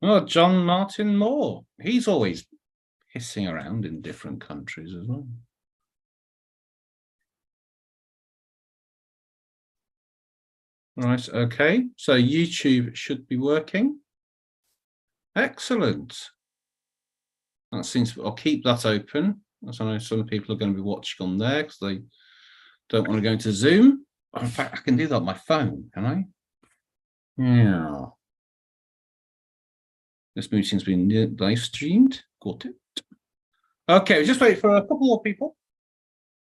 Oh, John Martin Moore. He's always pissing around in different countries as well. Right, okay. So YouTube should be working. Excellent. That seems, I'll keep that open. As I know some people are going to be watching on there because they don't want to go into Zoom. In fact, I can do that on my phone, can I? Yeah. This meeting's been live streamed. Got it. Okay, just wait for a couple more people.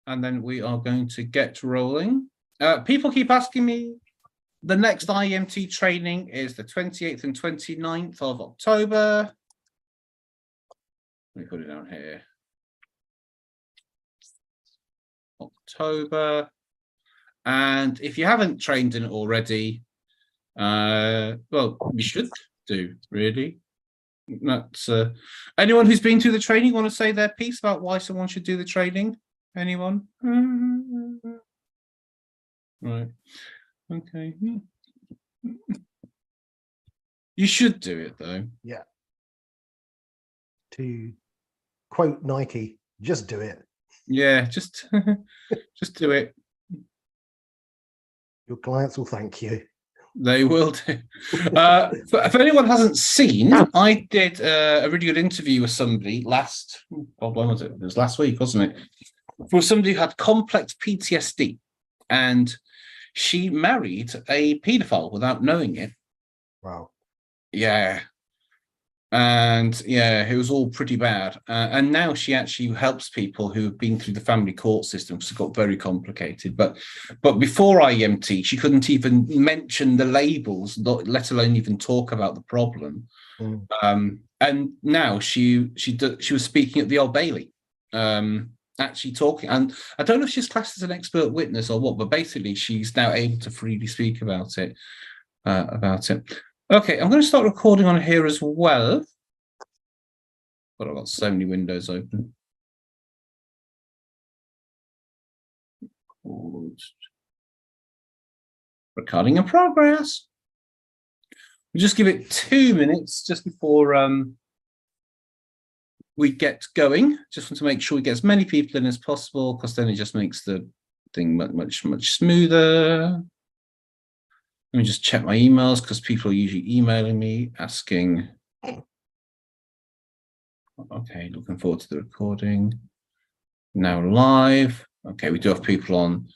And then we are going to get rolling. People keep asking me, the next IEMT training is the 28th and 29th of October. Let me put it down here. October. And if you haven't trained in it already, well, you should do, really. That's anyone who's been through the training want to say their piece about why someone should do the training? Anyone? Right. Okay. You should do it though. Yeah. To quote Nike, just do it. Yeah, just do it. Your clients will thank you. They will do. If anyone hasn't seen, I did a really good interview with somebody last, when was it? It was last week, wasn't it? For somebody who had complex PTSD, and she married a paedophile without knowing it. Wow. Yeah. And yeah, it was all pretty bad. And now she actually helps people who have been through the family court system because it got very complicated. But before IEMT, she couldn't even mention the labels, let alone even talk about the problem. And now she was speaking at the Old Bailey, actually talking. And I don't know if she's classed as an expert witness or what, but basically she's now able to freely speak about it. Okay, I'm going to start recording on here as well. But I've got so many windows open. Recording in progress. We'll just give it 2 minutes just before we get going. Just want to make sure we get as many people in as possible, because then it just makes the thing much smoother. Let me just check my emails, because people are usually emailing me asking. Okay, looking forward to the recording. Now live. Okay, we do have people on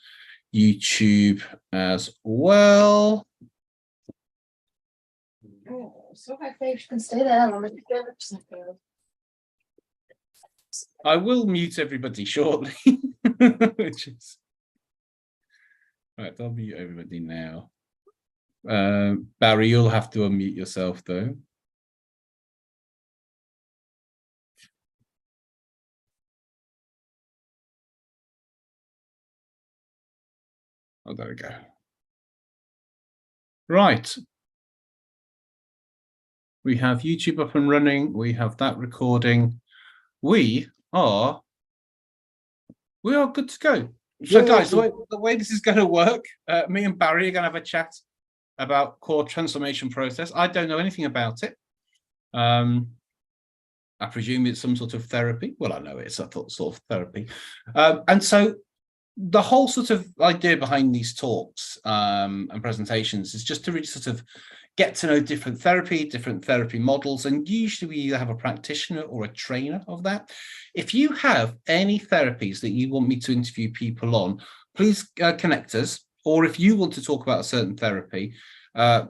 YouTube as well. So my face can stay there. I will mute everybody shortly. Which is right, I'll mute everybody now. Barry, you'll have to unmute yourself though. Oh, there we go. Right. We have YouTube up and running. We have that recording. We are good to go. So guys, the way this is going to work, me and Barry are going to have a chat about core transformation process. I don't know anything about it. I presume it's some sort of therapy. Well, I know it's a sort of therapy. And so the whole sort of idea behind these talks and presentations is just to really sort of get to know different therapy models. And usually we either have a practitioner or a trainer of that. If you have any therapies that you want me to interview people on, please connect us. Or if you want to talk about a certain therapy,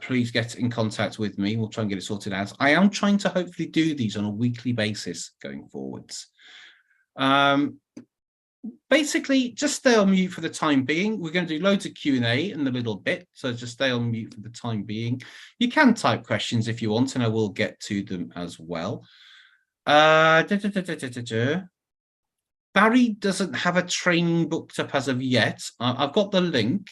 please get in contact with me. We'll try and get it sorted out. I am trying to hopefully do these on a weekly basis going forwards. Basically, just stay on mute for the time being. We're going to do loads of Q&A in a little bit, so just stay on mute for the time being. You can type questions if you want, and I will get to them as well. Barry doesn't have a training booked up as of yet. I've got the link.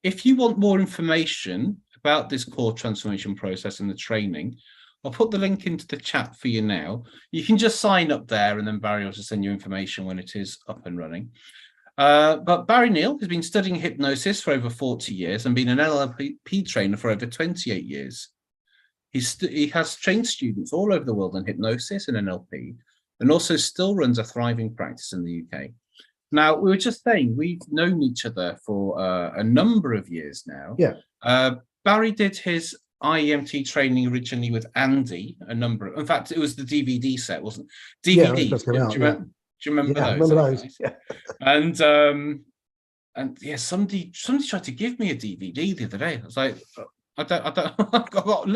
If you want more information about this core transformation process and the training, I'll put the link into the chat for you now. You can just sign up there, and then Barry will just send you information when it is up and running. But Barry Neale has been studying hypnosis for over 40 years and been an NLP trainer for over 28 years. He has trained students all over the world in hypnosis and NLP, and also still runs a thriving practice in the UK. Now, we were just saying, we've known each other for a number of years now. Yeah. Barry did his IEMT training originally with Andy, in fact, it was the DVD set, wasn't it? Yeah, DVD. that's Do come out, you remember yeah, I those? remember those. Yeah. And yeah, somebody tried to give me a DVD the other day. I was like, I don't, I've got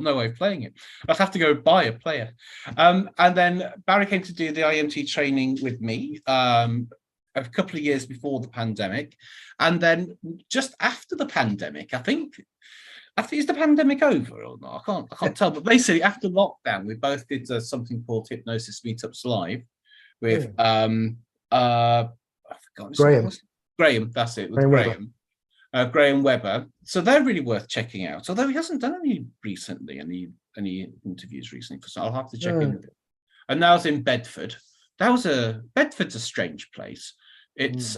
no way of playing it. I'd have to go buy a player. And then Barry came to do the IMT training with me a couple of years before the pandemic. And then just after the pandemic, I think, is the pandemic over or not? I can't tell. But basically, after lockdown, we both did something called Hypnosis Meetups Live with I forgot Graham. That's it, with Graham. Graham Webber. So they're really worth checking out. Although he hasn't done any recently, any interviews recently. So I'll have to check in with it. And now it's in Bedford. Bedford's a strange place. It's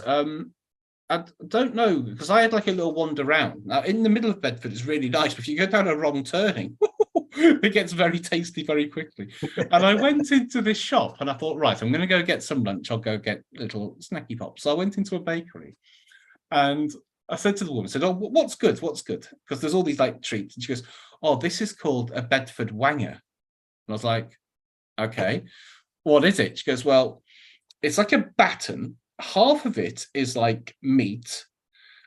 I don't know, because I had like a little wander around. Now in the middle of Bedford it's really nice, but if you go down a wrong turning, it gets very tasty very quickly. And I went into this shop and I thought, right, I'm going to go get some lunch. I'll go get little snacky pops. So I went into a bakery and I said to the woman, I said, oh, what's good? What's good? Because there's all these like treats. And she goes, oh, this is called a Bedford Wanger. And I was like, okay, what is it? She goes, well, it's like a baton. Half of it is like meat.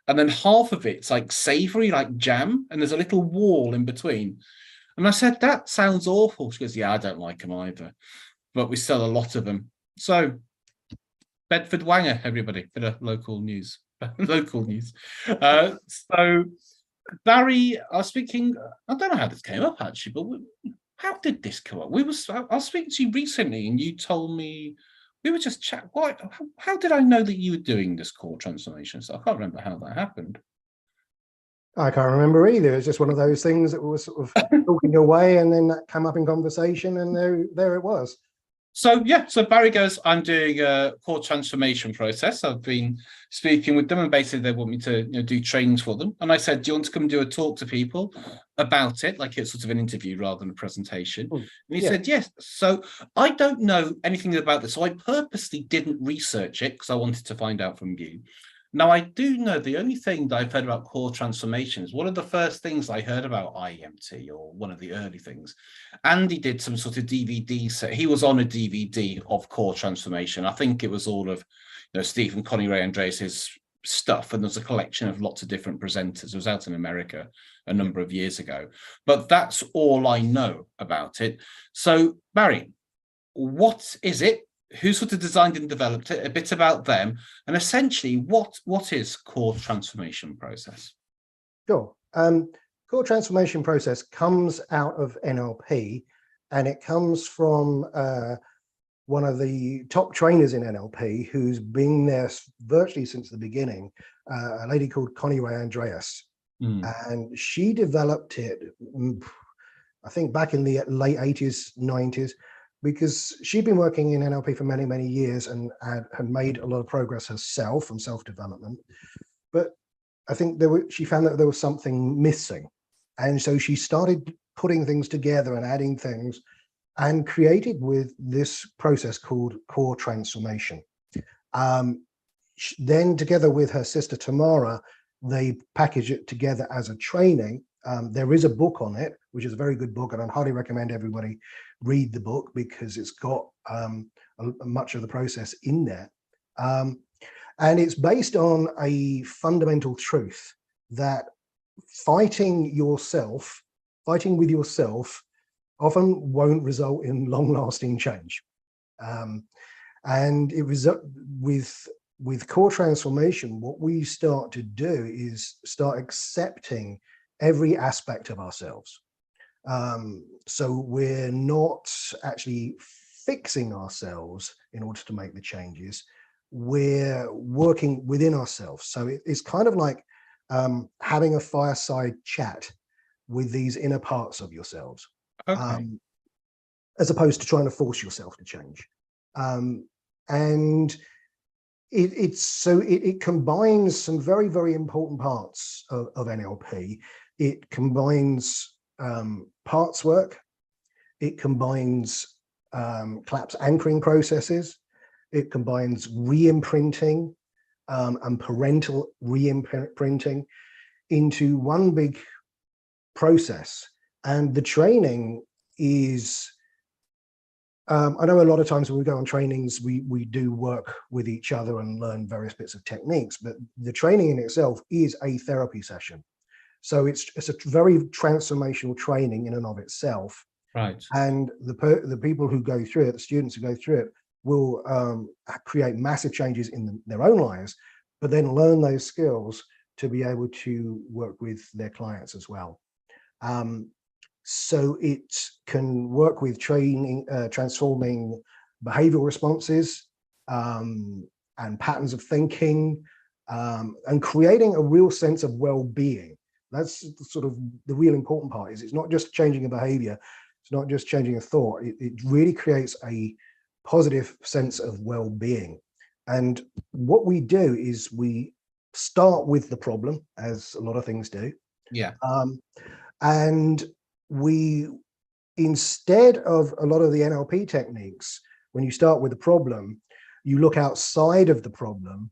And then half of it's like savory, like jam. And there's a little wall in between. And I said, that sounds awful. She goes, yeah, I don't like them either. But we sell a lot of them. So Bedford Wanger, everybody, bit of local news. So Barry, I was speaking, I don't know how this came up actually, but how did this come up? I was speaking to you recently and you told me, we were just chatting. How did I know that you were doing this core transformation? So I can't remember how that happened. I can't remember either. It's just one of those things that was sort of talking away and then that came up in conversation and there it was. So yeah, so Barry goes, I'm doing a core transformation process. I've been speaking with them and basically they want me to do trainings for them. And I said, do you want to come do a talk to people about it? Like it's sort of an interview rather than a presentation. And he said, yes. So I don't know anything about this. So I purposely didn't research it because I wanted to find out from you. Now, I do know the only thing that I've heard about core transformation is one of the first things I heard about IEMT, or one of the early things. Andy did some sort of DVD set. He was on a DVD of core transformation. I think it was all of Stephen Connie Ray Andreas's stuff. And there's a collection of lots of different presenters. It was out in America a number of years ago. But that's all I know about it. So, Barry, what is it? Who sort of designed and developed it, a bit about them, and essentially what is core transformation process? Sure. Core transformation process comes out of NLP, and it comes from one of the top trainers in NLP who's been there virtually since the beginning, a lady called Connie Ray Andreas. And she developed it, I think back in the late 80s, 90s, because she'd been working in NLP for many, many years and had made a lot of progress herself and self-development. But I think she found that there was something missing. And so she started putting things together and adding things and created with this process called core transformation. Then together with her sister Tamara, they package it together as a training. There is a book on it, which is a very good book, and I'd highly recommend everybody read the book because it's got much of the process in there. And it's based on a fundamental truth that fighting with yourself often won't result in long-lasting change. And with core transformation, what we start to do is start accepting every aspect of ourselves. So we're not actually fixing ourselves in order to make the changes. We're working within ourselves. So it's kind of like having a fireside chat with these inner parts of yourselves, as opposed to trying to force yourself to change. And it combines some very, very important parts of NLP. It combines parts work. It combines collapse anchoring processes. It combines re-imprinting and parental re-imprinting into one big process. And the training is, I know a lot of times when we go on trainings, we do work with each other and learn various bits of techniques, but the training in itself is a therapy session. So it's a very transformational training in and of itself. Right. And the people who go through it, the students who go through it, will create massive changes in their own lives, but then learn those skills to be able to work with their clients as well. So it can work with training, transforming behavioral responses and patterns of thinking, and creating a real sense of well-being. That's sort of the real important part. Is it's not just changing a behavior, it's not just changing a thought. It really creates a positive sense of well-being. And what we do is we start with the problem, as a lot of things do. Yeah. And we, instead of a lot of the NLP techniques, when you start with the problem, you look outside of the problem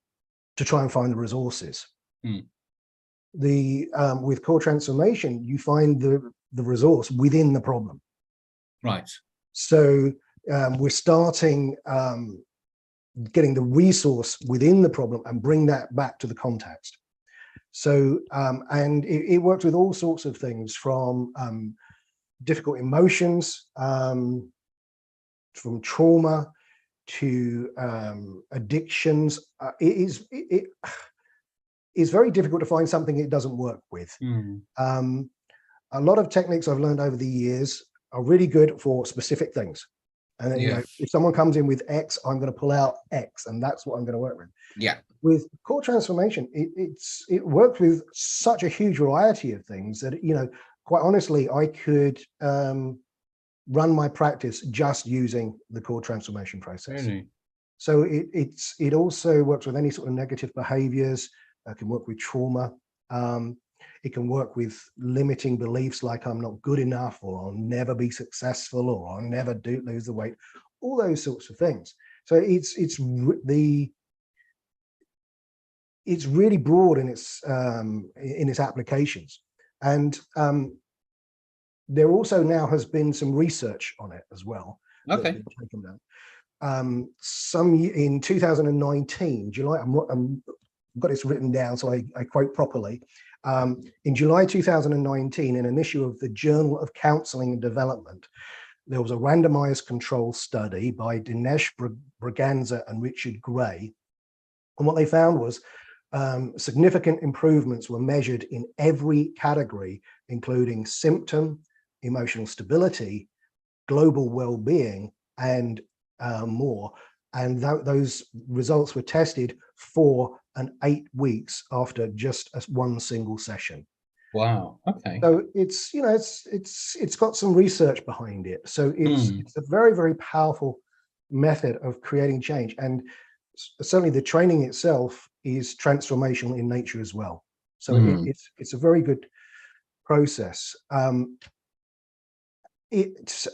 to try and find the resources. With core transformation, you find the resource within the problem. Right. So we're starting getting the resource within the problem and bring that back to the context. So, and it works with all sorts of things, from difficult emotions, from trauma to addictions. It is very difficult to find something it doesn't work with. A lot of techniques I've learned over the years are really good for specific things. And then, you know, if someone comes in with X, I'm going to pull out X, and that's what I'm going to work with. Yeah. With core transformation, it works with such a huge variety of things that, you know, quite honestly, I could run my practice just using the core transformation process. Really? So it also works with any sort of negative behaviors. It can work with trauma. It can work with limiting beliefs like I'm not good enough, or I'll never be successful, or I'll never lose the weight, all those sorts of things. So it's really broad in its applications. And there also now has been some research on it as well. Okay. In 2019, July, I've got this written down so I quote properly. In July 2019, in an issue of the Journal of Counseling and Development, there was a randomized control study by Dinesh Braganza and Richard Gray. And what they found was significant improvements were measured in every category, including symptom, emotional stability, global well-being, and more. And those results were tested for 8 weeks after just one single session. Wow. Okay. So it's, you know, it's got some research behind it. So it's a very, very powerful method of creating change. And certainly the training itself is transformational in nature as well. So it's a very good process. It's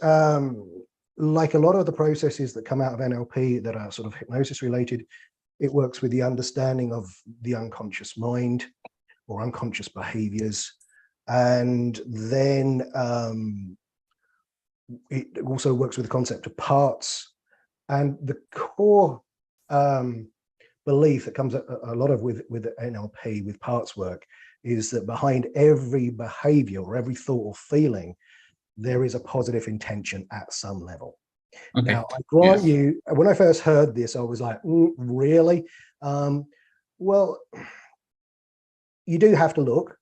like a lot of the processes that come out of NLP that are sort of hypnosis related, it works with the understanding of the unconscious mind or unconscious behaviors. And then it also works with the concept of parts. And the core belief that comes a lot of with NLP, with parts work, is that behind every behavior or every thought or feeling, there is a positive intention at some level. Okay. Now, I grant you, when I first heard this, I was like, really? Well, you do have to look,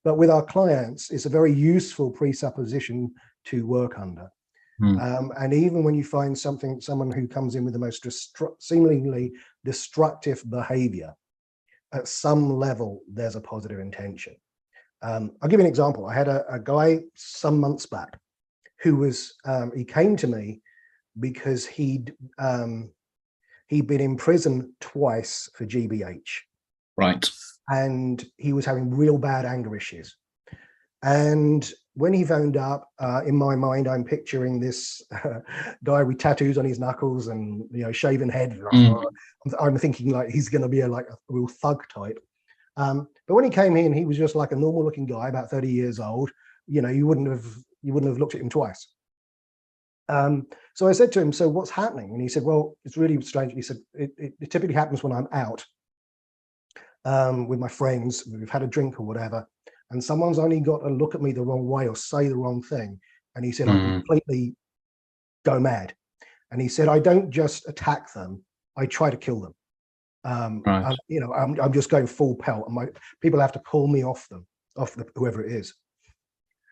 but with our clients, it's a very useful presupposition to work under. And even when you find someone who comes in with the most seemingly destructive behavior, at some level, there's a positive intention. I'll give you an example. I had a guy some months back who was, he came to me because he'd been in prison twice for GBH. Right. And he was having real bad anger issues. And when he phoned up, in my mind, I'm picturing this guy with tattoos on his knuckles and, you know, shaven head. I'm thinking like he's going to be like a real thug type. But when he came in, he was just like a normal looking guy, about 30 years old. You know, you wouldn't have looked at him twice. So I said to him, so what's happening? And he said, well, it's really strange. He said, it typically happens when I'm out with my friends, we've had a drink or whatever, and someone's only got to look at me the wrong way or say the wrong thing. And he said, I completely go mad. And he said, I don't just attack them, I try to kill them. You know, I'm just going full pelt, and people have to pull me off whoever it is.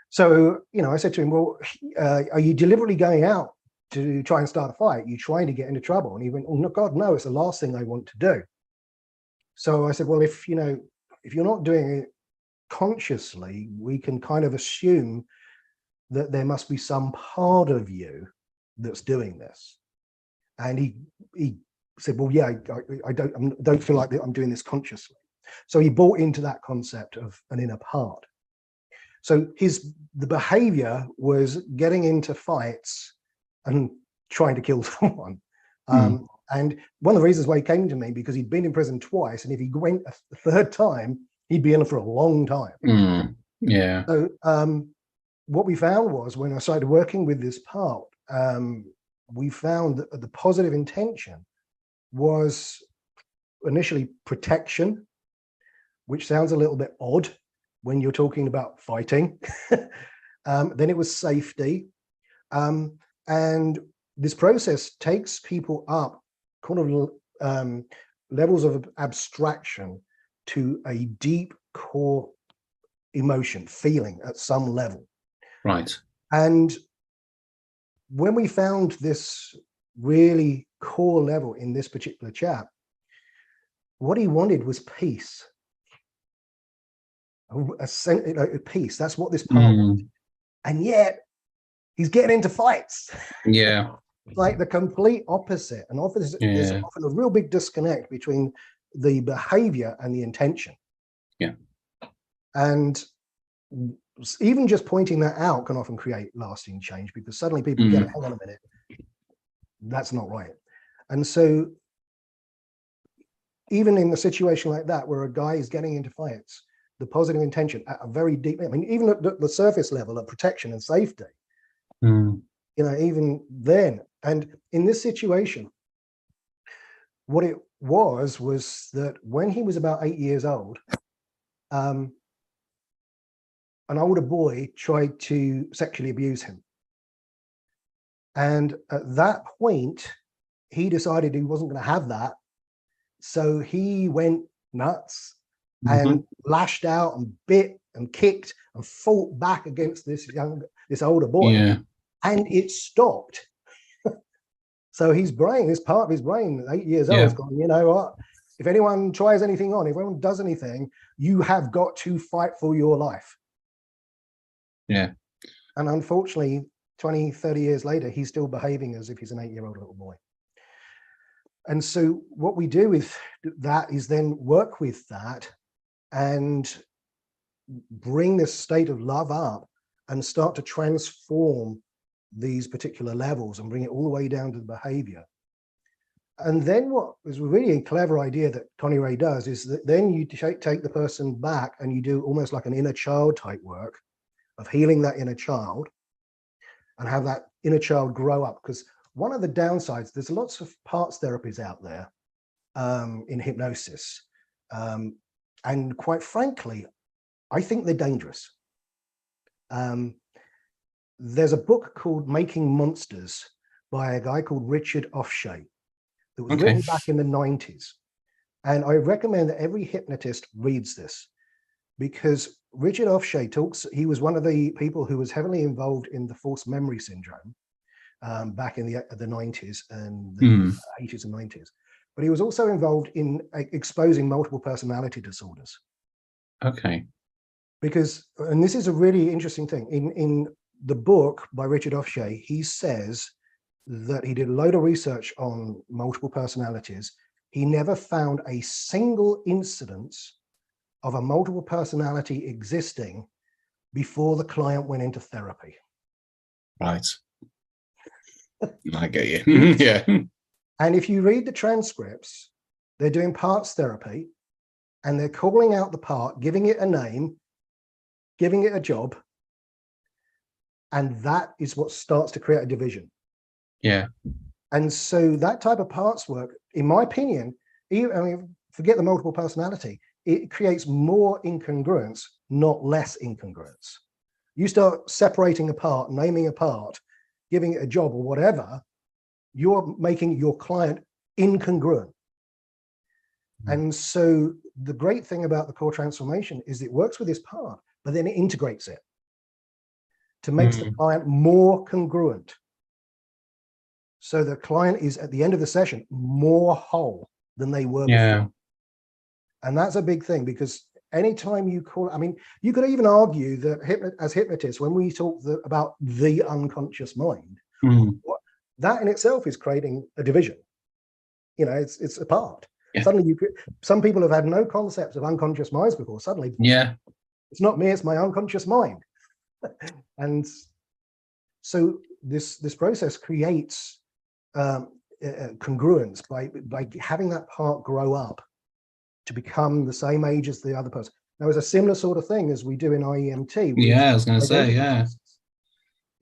So, you know, I said to him, well, are you deliberately going out to try and start a fight? You trying to get into trouble? And he went, oh, no, God, no, it's the last thing I want to do. So I said, well, if you're not doing it consciously, we can kind of assume that there must be some part of you that's doing this. And he said, well, yeah, I don't feel like I'm doing this consciously. So he bought into that concept of an inner part. So the behavior was getting into fights and trying to kill someone. And one of the reasons why he came to me, because he'd been in prison twice, and if he went a third time, he'd be in for a long time. Yeah. So what we found was, when I started working with this part, we found that the positive intention was initially protection, which sounds a little bit odd when you're talking about fighting. Then it was safety. And this process takes people up kind of levels of abstraction to a deep core emotion, feeling at some level. Right. And when we found this really core level in this particular chap, what he wanted was peace. A peace. That's what this part wanted. And yet he's getting into fights. Yeah. Like the complete opposite. And often there's often a real big disconnect between the behavior and the intention. Yeah. And even just pointing that out can often create lasting change, because suddenly people get, hang on a minute, that's not right. And so even in a situation like that, where a guy is getting into fights, the positive intention at a very deep, I mean, even at the surface level of protection and safety, you know, even then. And in this situation, what it was that when he was about 8 years old, an older boy tried to sexually abuse him. And at that point, he decided he wasn't going to have that. So he went nuts and lashed out and bit and kicked and fought back against this older boy. Yeah. And it stopped. So his brain, this part of his brain, 8 years old, has gone, you know what? If anyone tries anything on, if anyone does anything, you have got to fight for your life. Yeah. And unfortunately, 20, 30 years later, he's still behaving as if he's an 8-year-old little boy. And so what we do with that is then work with that and bring this state of love up and start to transform these particular levels and bring it all the way down to the behavior. And then what is really a clever idea that Connie Ray does is that then you take the person back and you do almost like an inner child type work of healing that inner child and have that inner child grow up. Because one of the downsides, there's lots of parts therapies out there in hypnosis. And quite frankly, I think they're dangerous. There's a book called Making Monsters by a guy called Richard Offshea that was written back in the 90s. And I recommend that every hypnotist reads this, because Richard Offshea he was one of the people who was heavily involved in the false memory syndrome back in the 90s and the 80s and 90s. But he was also involved in exposing multiple personality disorders. Okay. Because, and this is a really interesting thing, in the book by Richard Offshea, he says that he did a load of research on multiple personalities. He never found a single incidence of a multiple personality existing before the client went into therapy. Right. I get you. Yeah. And if you read the transcripts, they're doing parts therapy and they're calling out the part, giving it a name, giving it a job. And that is what starts to create a division. Yeah. And so that type of parts work, in my opinion, forget the multiple personality, it creates more incongruence, not less incongruence. You start separating a part, naming a part, giving it a job or whatever, you're making your client incongruent. And so the great thing about the core transformation is it works with this part, but then it integrates it to make the client more congruent. So the client is at the end of the session more whole than they were before. And that's a big thing, because anytime you call, I mean, you could even argue that as hypnotists, when we talk about the unconscious mind, that in itself is creating a division. You know, it's a part. Yeah. Suddenly some people have had no concepts of unconscious minds before. Suddenly, it's not me, it's my unconscious mind. And so this process creates congruence by having that part grow up to become the same age as the other person. Now, it's a similar sort of thing as we do in IEMT. I was going to say,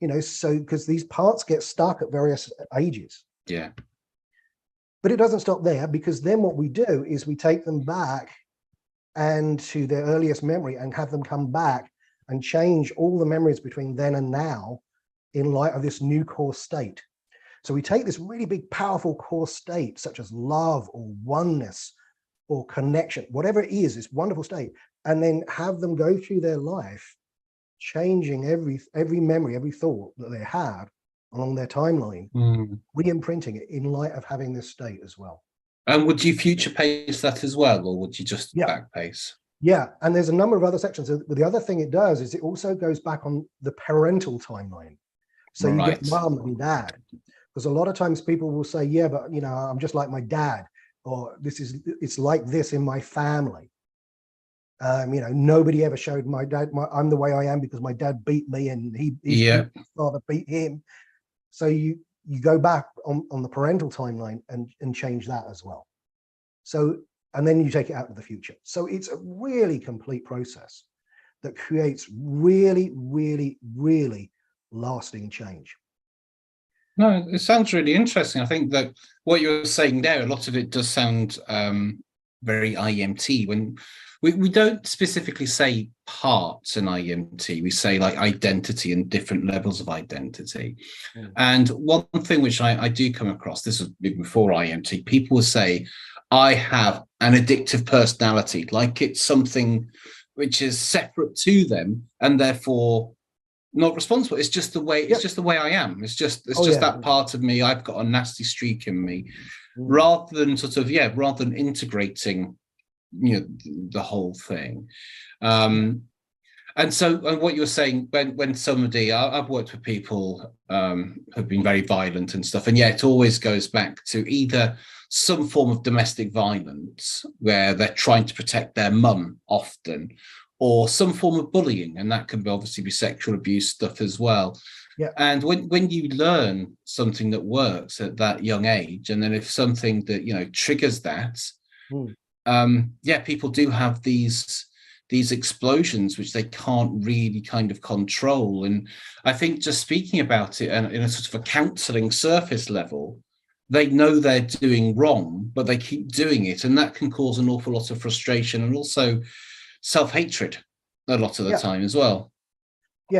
you know, so because these parts get stuck at various ages. Yeah. But it doesn't stop there, because then what we do is we take them back and to their earliest memory and have them come back and change all the memories between then and now in light of this new core state. So we take this really big, powerful core state, such as love or oneness or connection, whatever it is, this wonderful state, and then have them go through their life, changing every memory, every thought that they have along their timeline, re-imprinting it in light of having this state as well. And would you future pace that as well, or would you just back pace? Yeah, and there's a number of other sections. But the other thing it does is it also goes back on the parental timeline. So you get mom and dad, because a lot of times people will say, yeah, but you know, I'm just like my dad, or it's like this in my family. You know, nobody ever showed my dad, I'm the way I am because my dad beat me and his father beat him. So you go back on the parental timeline and change that as well. So, and then you take it out to the future. So it's a really complete process that creates really, really, really lasting change. No, it sounds really interesting. I think that what you're saying there, a lot of it does sound very IEMT. When we don't specifically say parts in IEMT, we say like identity and different levels of identity. And one thing which I do come across, this was before IEMT, people will say, I have an addictive personality, like it's something which is separate to them and therefore not responsible. It's just the way it's just the way I am. It's just that part of me. I've got a nasty streak in me, rather than rather than integrating, you know, the whole thing. And what you were saying, when somebody, I've worked with people who've been very violent and stuff, and it always goes back to either some form of domestic violence where they're trying to protect their mum often, or some form of bullying, and that can obviously be sexual abuse stuff as well. And when you learn something that works at that young age, and then if something that, you know, triggers that, people do have these explosions which they can't really kind of control. And I think just speaking about it in a sort of a counselling surface level, they know they're doing wrong, but they keep doing it, and that can cause an awful lot of frustration and also self-hatred a lot of the time as well.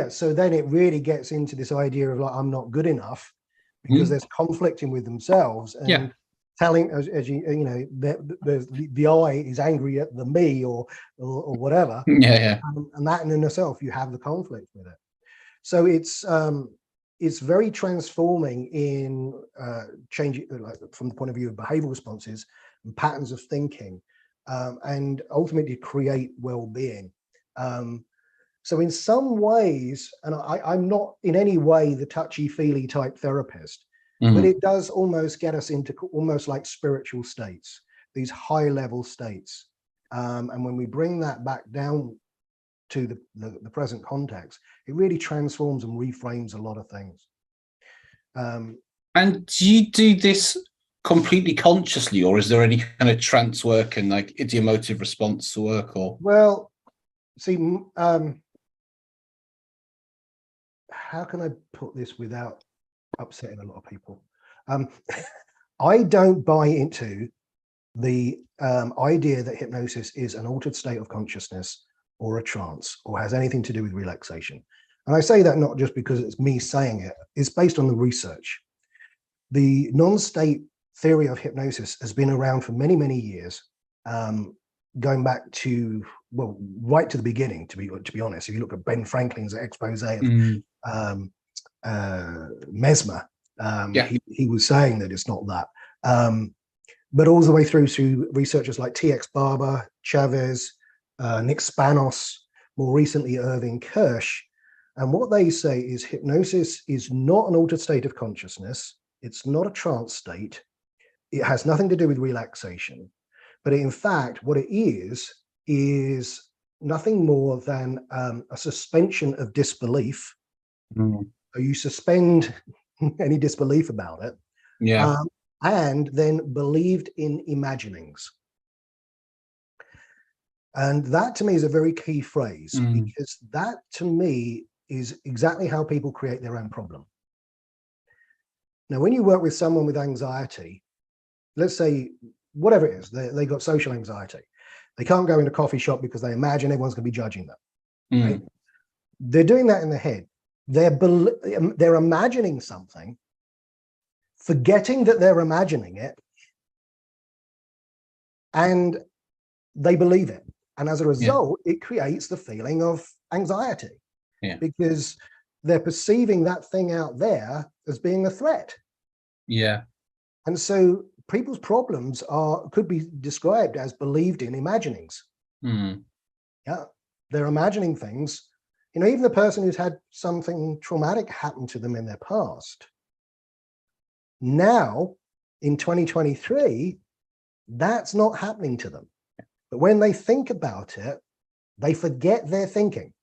So then it really gets into this idea of like, I'm not good enough, because there's conflicting with themselves and telling, as you know, the I is angry at the me or whatever. And that in itself, you have the conflict with it. So it's very transforming in changing, like, from the point of view of behavioral responses and patterns of thinking, and ultimately create well-being. So in some ways, and I'm not in any way the touchy-feely type therapist, but it does almost get us into almost like spiritual states, these high-level states. And when we bring that back down to the present context, it really transforms and reframes a lot of things. And do you do this completely consciously, or is there any kind of trance work and like idiomotive response work? Or Well, see, how can I put this without upsetting a lot of people? I don't buy into the idea that hypnosis is an altered state of consciousness or a trance or has anything to do with relaxation. And I say that not just because it's me saying it, it's based on the research. The non-state theory of hypnosis has been around for many, many years, going back to, well, right to the beginning, to be honest. If you look at Ben Franklin's expose of mesmer, he was saying that it's not that. But all the way through to researchers like T.X. Barber, Chavez, Nick Spanos, more recently Irving Kirsch. And what they say is hypnosis is not an altered state of consciousness. It's not a trance state. It has nothing to do with relaxation. But in fact, what it is nothing more than a suspension of disbelief. So you suspend any disbelief about it. yeah. And then believed in imaginings. And that to me is a very key phrase, because that to me is exactly how people create their own problem. Now, when you work with someone with anxiety, let's say whatever it is, they got social anxiety. They can't go into a coffee shop because they imagine everyone's going to be judging them. Right? They're doing that in their head. They're imagining something, forgetting that they're imagining it, and they believe it. And as a result, it creates the feeling of anxiety, because they're perceiving that thing out there as being a threat. Yeah. And so people's problems could be described as believed in imaginings. Yeah. They're imagining things. You know, even the person who's had something traumatic happen to them in their past, now in 2023, that's not happening to them. But when they think about it, they forget their thinking.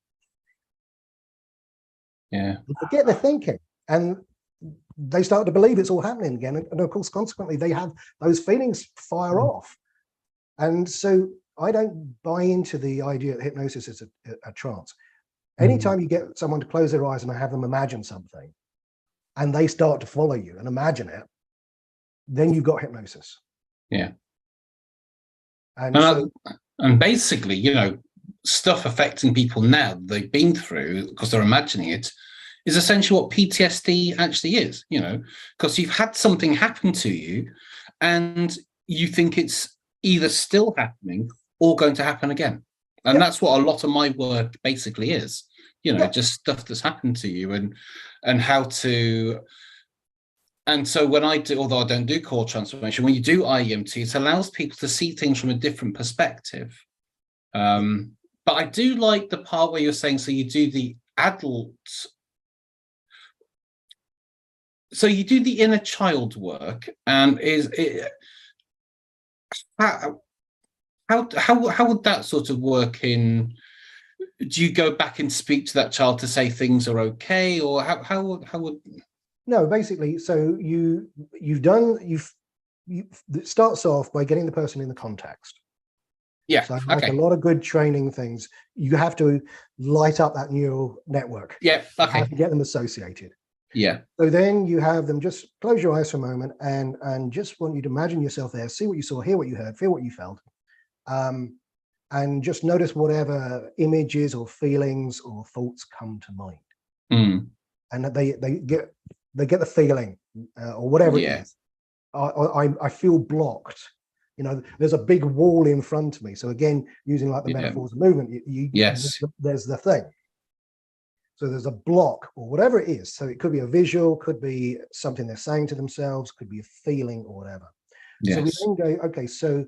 Yeah. They forget their thinking, and they start to believe it's all happening again. And of course, consequently, they have those feelings fire off. And so I don't buy into the idea that hypnosis is a trance. Anytime you get someone to close their eyes and have them imagine something, and they start to follow you and imagine it, then you've got hypnosis. Yeah. And basically, you know, stuff affecting people now they've been through because they're imagining it is essentially what PTSD actually is, you know, because you've had something happen to you and you think it's either still happening or going to happen again. And that's what a lot of my work basically is, you know, just stuff that's happened to you and how to. And so when I do, although I don't do core transformation, when you do IEMT, it allows people to see things from a different perspective. But I do like the part where you're saying, so you do the adult, so you do the inner child work, and how would that sort of work in? Do you go back and speak to that child to say things are okay, or how would? No, basically, so it starts off by getting the person in the context. Yeah. So like a lot of good training things, you have to light up that neural network. Yeah. Okay. You have to get them associated. Yeah. So then you have them just close your eyes for a moment and just want you to imagine yourself there, see what you saw, hear what you heard, feel what you felt. And just notice whatever images or feelings or thoughts come to mind. And that they get the feeling or whatever it is. I feel blocked. You know, there's a big wall in front of me. So again, using like the metaphors of movement, there's the thing. So there's a block or whatever it is. So it could be a visual, could be something they're saying to themselves, could be a feeling or whatever. So we then go, okay, so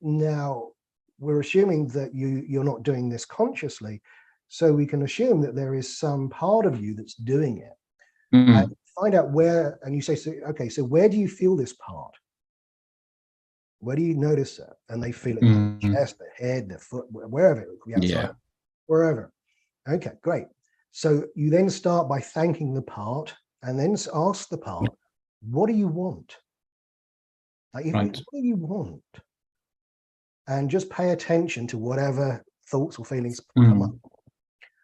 now we're assuming that you're not doing this consciously. So we can assume that there is some part of you that's doing it. And find out where, and you say, so, okay, so where do you feel this part? Where do you notice it? And they feel it in their chest, their head, their foot, wherever it could be outside. wherever. Okay, great. So you then start by thanking the part and then ask the part, what do you want? Like, Right. what do you want? And just pay attention to whatever thoughts or feelings come up.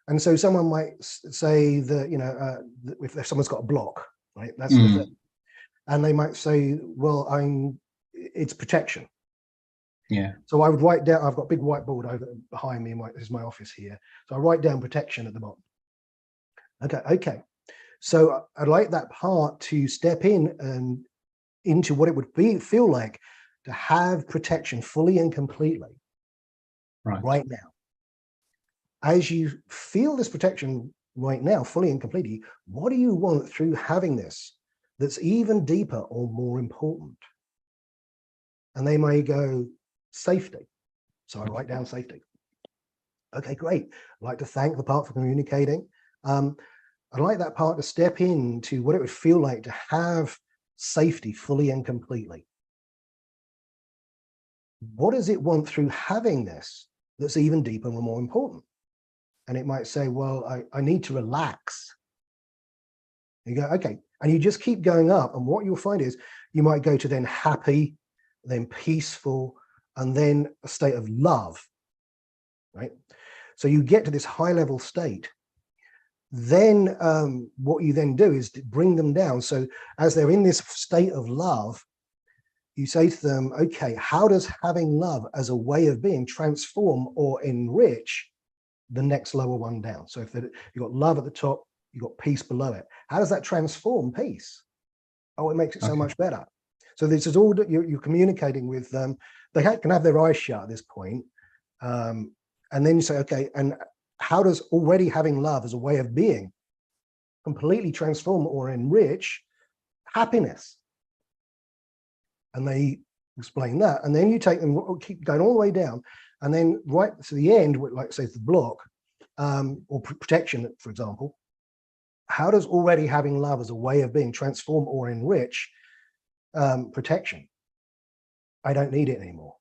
And so someone might say that, you know, if someone's got a block, right, that's the thing. And they might say, well, it's protection. Yeah. So I would write down, I've got a big whiteboard over behind me, this is my office here. So I write down protection at the bottom. Okay. So I'd like that part to step in and into what it would feel like to have protection fully and completely right now. As you feel this protection right now, fully and completely, what do you want through having this that's even deeper or more important? And they may go, safety. So I write down safety. Okay, great. I'd like to thank the part for communicating. I'd like that part to step into what it would feel like to have safety fully and completely. What does it want through having this that's even deeper and more important? And it might say, well, I need to relax. You go, okay. And you just keep going up. And what you'll find is you might go to then happy, then peaceful, and then a state of love, right? So you get to this high level state. Then what you then do is to bring them down. So as they're in this state of love, you say to them, okay, how does having love as a way of being transform or enrich the next lower one down? So if you've got love at the top, you've got peace below it. How does that transform peace? Oh, it makes it so much better. So this is all that you're communicating with them. They can have their eyes shut at this point. And then you say, okay, and how does already having love as a way of being completely transform or enrich happiness? And they explain that. And then you take them, keep going all the way down. And then right to the end, like say the block or protection, for example, how does already having love as a way of being transform or enrich protection? I don't need it anymore.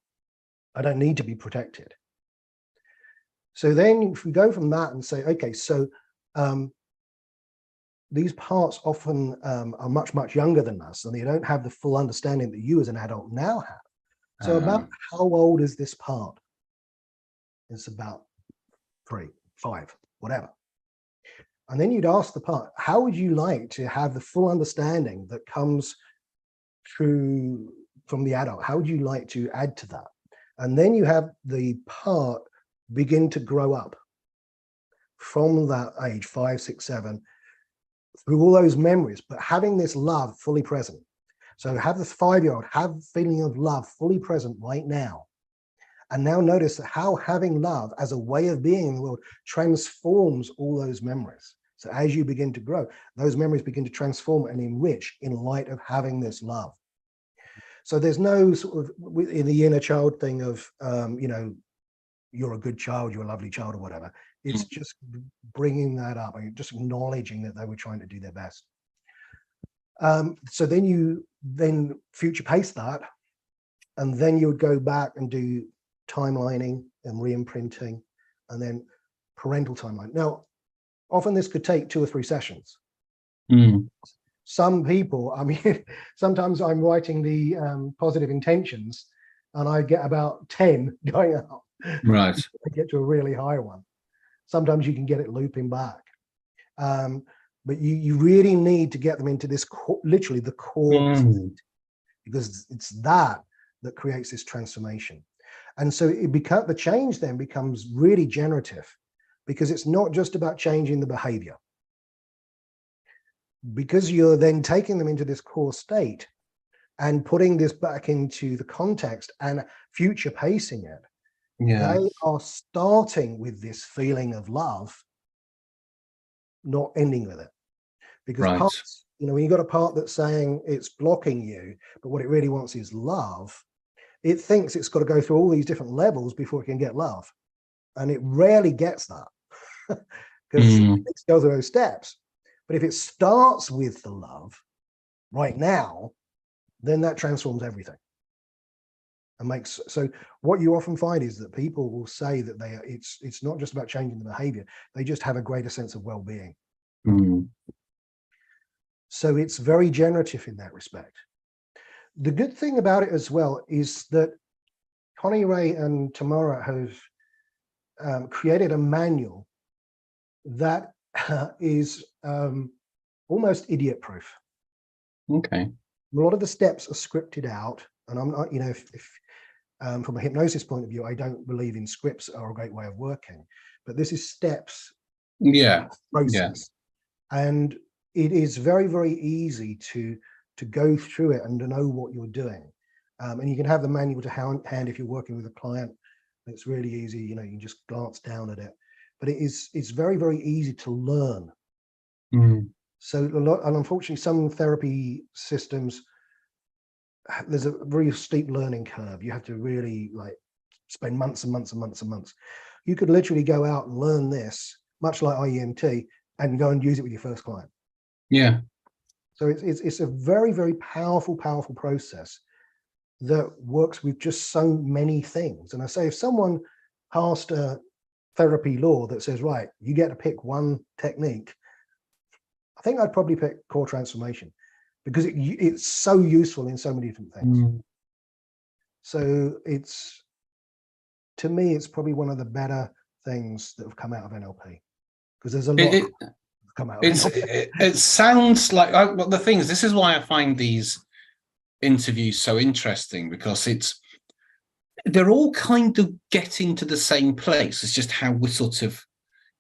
I don't need to be protected. So then if we go from that and say, okay, so these parts often are much, much younger than us, and they don't have the full understanding that you as an adult now have. So about how old is this part? It's about 3, 5, whatever. And then you'd ask the part, how would you like to have the full understanding that comes through from the adult? How would you like to add to that? And then you have the part begin to grow up from that age, 5, 6, 7, through all those memories, but having this love fully present. So have this 5-year-old have the feeling of love fully present right now. And now notice how having love as a way of being in the world transforms all those memories. So as you begin to grow, those memories begin to transform and enrich in light of having this love. So there's no sort of in the inner child thing of, you know, you're a good child, you're a lovely child or whatever. It's just bringing that up and just acknowledging that they were trying to do their best. So then you future pace that, and then you would go back and do timelining and re-imprinting and then parental timeline. Now, often this could take 2 or 3 sessions. Some people, I mean, sometimes I'm writing the positive intentions and I get about 10 going out. Right. I get to a really high one. Sometimes you can get it looping back. But you really need to get them into this literally the core state, because it's that creates this transformation. And so the change then becomes really generative, because it's not just about changing the behavior. Because you're then taking them into this core state and putting this back into the context and future pacing it. Yeah. They are starting with this feeling of love, not ending with it. Because parts, you know, when you've got a part that's saying it's blocking you, but what it really wants is love, it thinks it's got to go through all these different levels before it can get love. And it rarely gets that because it goes through those steps. But if it starts with the love right now, then that transforms everything. and makes. So what you often find is that people will say that it's not just about changing the behavior, they just have a greater sense of well-being. So it's very generative in that respect. The good thing about it as well is that Connie Ray and Tamara have created a manual that is almost idiot proof. Okay. A lot of the steps are scripted out, and I'm not, if from a hypnosis point of view, I don't believe in scripts are a great way of working, but this is steps, process, and it is very, very easy to go through it and to know what you're doing. And you can have the manual to hand if you're working with a client. It's really easy, you can just glance down at it, but it's very, very easy to learn. So a lot, and unfortunately some therapy systems, there's a very steep learning curve. You have to really spend months and months and months and months. You could literally go out and learn this, much like IEMT, and go and use it with your first client. Yeah. So it's a very, very powerful process that works with just so many things. And I say, if someone passed a therapy law that says, right, you get to pick one technique, I think I'd probably pick core transformation, because it's so useful in so many different things. So to me, it's probably one of the better things that have come out of NLP, because there's a lot come out of NLP. It sounds like, well, the thing is, this is why I find these interviews so interesting, because they're all kind of getting to the same place. It's just how we're sort of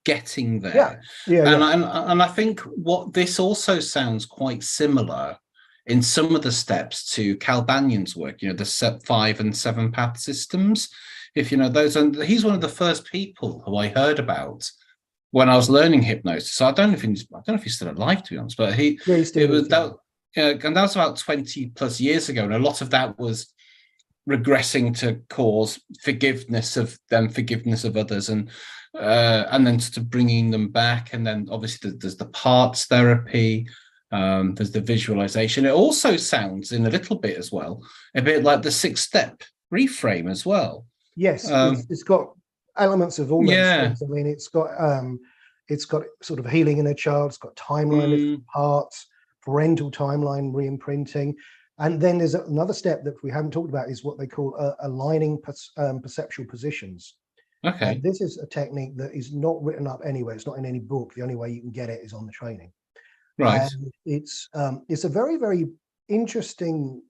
getting there. And I think what this also sounds quite similar in some of the steps to Cal Banyan's work, the Step 5 and 7 path systems. If you know those, and he's one of the first people who I heard about when I was learning hypnosis. So I don't know if he's still alive, to be honest, but and that was about 20 plus years ago, and a lot of that was regressing to cause forgiveness of them, forgiveness of others, and then sort of bringing them back. And then obviously there's the parts therapy, there's the visualization. It also sounds in a little bit as well a bit like the 6-step reframe as well. Yes, it's got elements of all those things. I mean, it's got sort of healing in a child, it's got timeline parts, parental timeline re-imprinting. And then there's another step that we haven't talked about, is what they call aligning perceptual positions. Okay. And this is a technique that is not written up anywhere. It's not in any book. The only way you can get it is on the training. Right. And it's a very, very interesting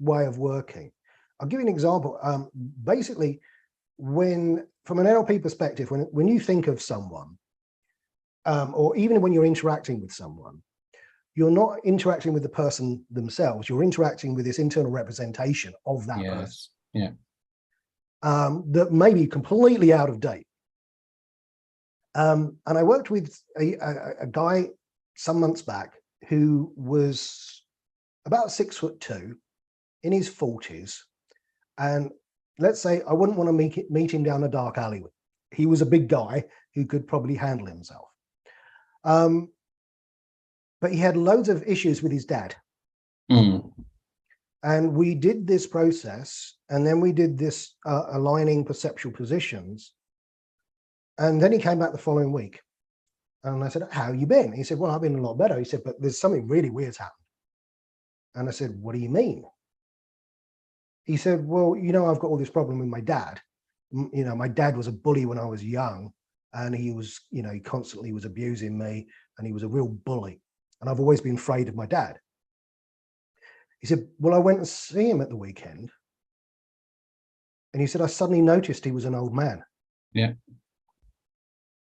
way of working. I'll give you an example. Basically, from an NLP perspective, when you think of someone, or even when you're interacting with someone, you're not interacting with the person themselves. You're interacting with this internal representation of that person. Yeah. That may be completely out of date. And I worked with a guy some months back who was about 6'2", in his 40s, and let's say I wouldn't want to meet him down a dark alleyway. He was a big guy who could probably handle himself. But he had loads of issues with his dad. And we did this process, and then we did this aligning perceptual positions. And then he came back the following week. And I said, how have you been? He said, well, I've been a lot better. He said, but there's something really weird's happened. And I said, what do you mean? He said, well, I've got all this problem with my dad. My dad was a bully when I was young, and he was, he constantly was abusing me, and he was a real bully. And I've always been afraid of my dad. He said, well, I went to see him at the weekend. And he said, I suddenly noticed he was an old man. Yeah.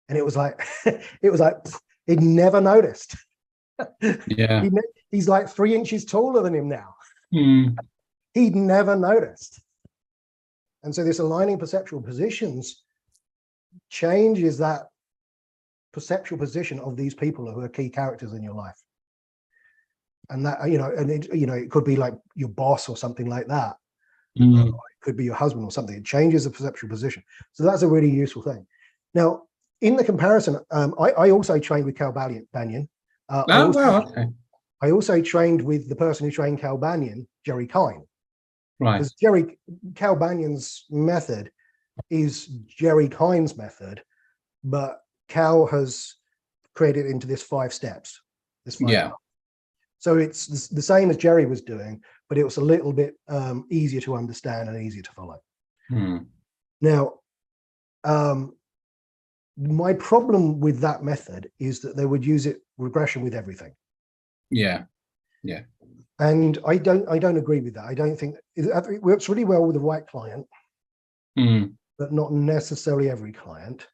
And it was like, he'd never noticed. Yeah. He's like 3 inches taller than him now. He'd never noticed. And so this aligning perceptual positions changes that perceptual position of these people who are key characters in your life. And that, it could be like your boss or something like that. It could be your husband or something. It changes the perceptual position. So that's a really useful thing. Now, in the comparison, I also trained with Cal Banyan. I also trained with the person who trained Cal Banyan, Jerry Kine. Right. Because Cal Banyan's method is Jerry Kine's method, but Cal has created it into this 5 steps. Yeah. So it's the same as Jerry was doing, but it was a little bit easier to understand and easier to follow. Now, my problem with that method is that they would use regression with everything. Yeah. And I don't agree with that. I don't think it works really well with the right client, but not necessarily every client.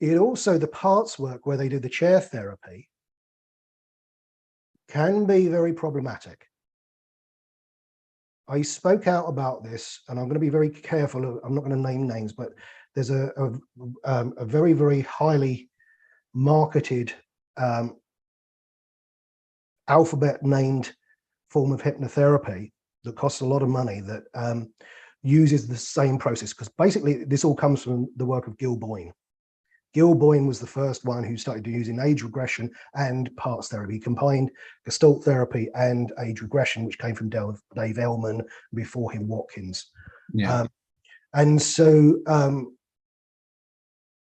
It also, the parts work where they do the chair therapy can be very problematic. I spoke out about this, and I'm going to be very careful. I'm not going to name names, but there's a very, very highly marketed alphabet named form of hypnotherapy that costs a lot of money that uses the same process, because basically this all comes from the work of Gil Boyne. Gil Boyne was the first one who started using age regression and parts therapy. He combined Gestalt therapy and age regression, which came from Dave Ellman, before him Watkins. Yeah. And so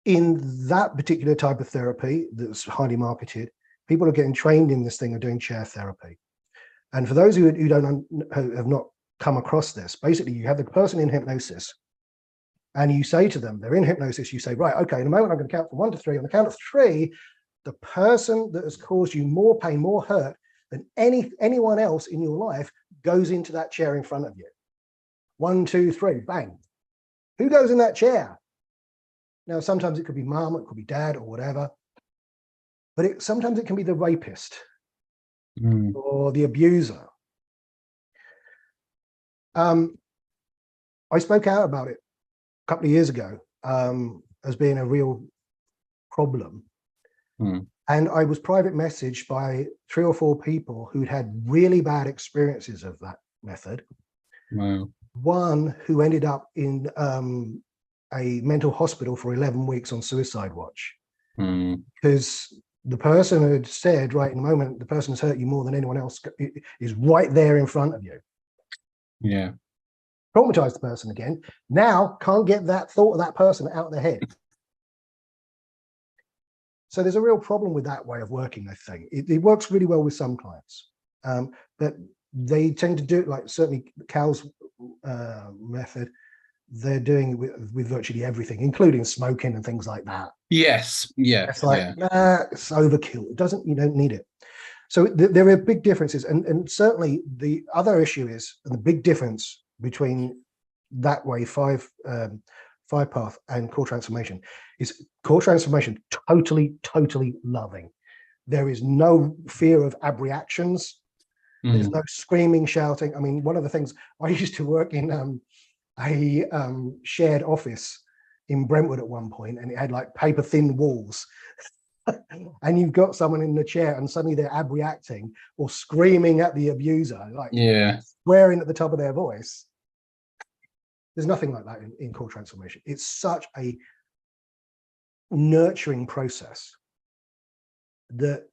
in that particular type of therapy that's highly marketed, people are getting trained in this thing of doing chair therapy. And for those who have not come across this, basically you have the person in hypnosis, and you say to them, they're in hypnosis, you say, right, okay, in a moment I'm going to count from 1 to 3. On the count of 3, the person that has caused you more pain, more hurt than anyone else in your life goes into that chair in front of you. 1, 2, 3, bang. Who goes in that chair? Now, sometimes it could be mom, it could be dad, or whatever, but sometimes it can be the rapist or the abuser. I spoke out about it a couple of years ago as being a real problem. And I was private messaged by 3 or 4 people who'd had really bad experiences of that method. Wow. One who ended up in a mental hospital for 11 weeks on suicide watch, because the person had said, right, in the moment, the person has hurt you more than anyone else is right there in front of you. Yeah. Traumatized the person again. Now can't get that thought of that person out of their head. So there's a real problem with that way of working, I think. It works really well with some clients, but they tend to do it, like certainly Cal's method, they're doing it with virtually everything, including smoking and things like that. Yes. Yeah. It's like, nah, it's overkill. You don't need it. So there are big differences. And certainly the other issue is, and the big difference between that way, 5-path and core transformation, is core transformation totally loving. There is no fear of abreactions. There's no screaming, shouting. I mean, one of the things, I used to work in a shared office in Brentwood at one point, and it had like paper thin walls. And you've got someone in the chair and suddenly they're abreacting or screaming at the abuser, like swearing at the top of their voice. There's nothing like that in core transformation. It's such a nurturing process that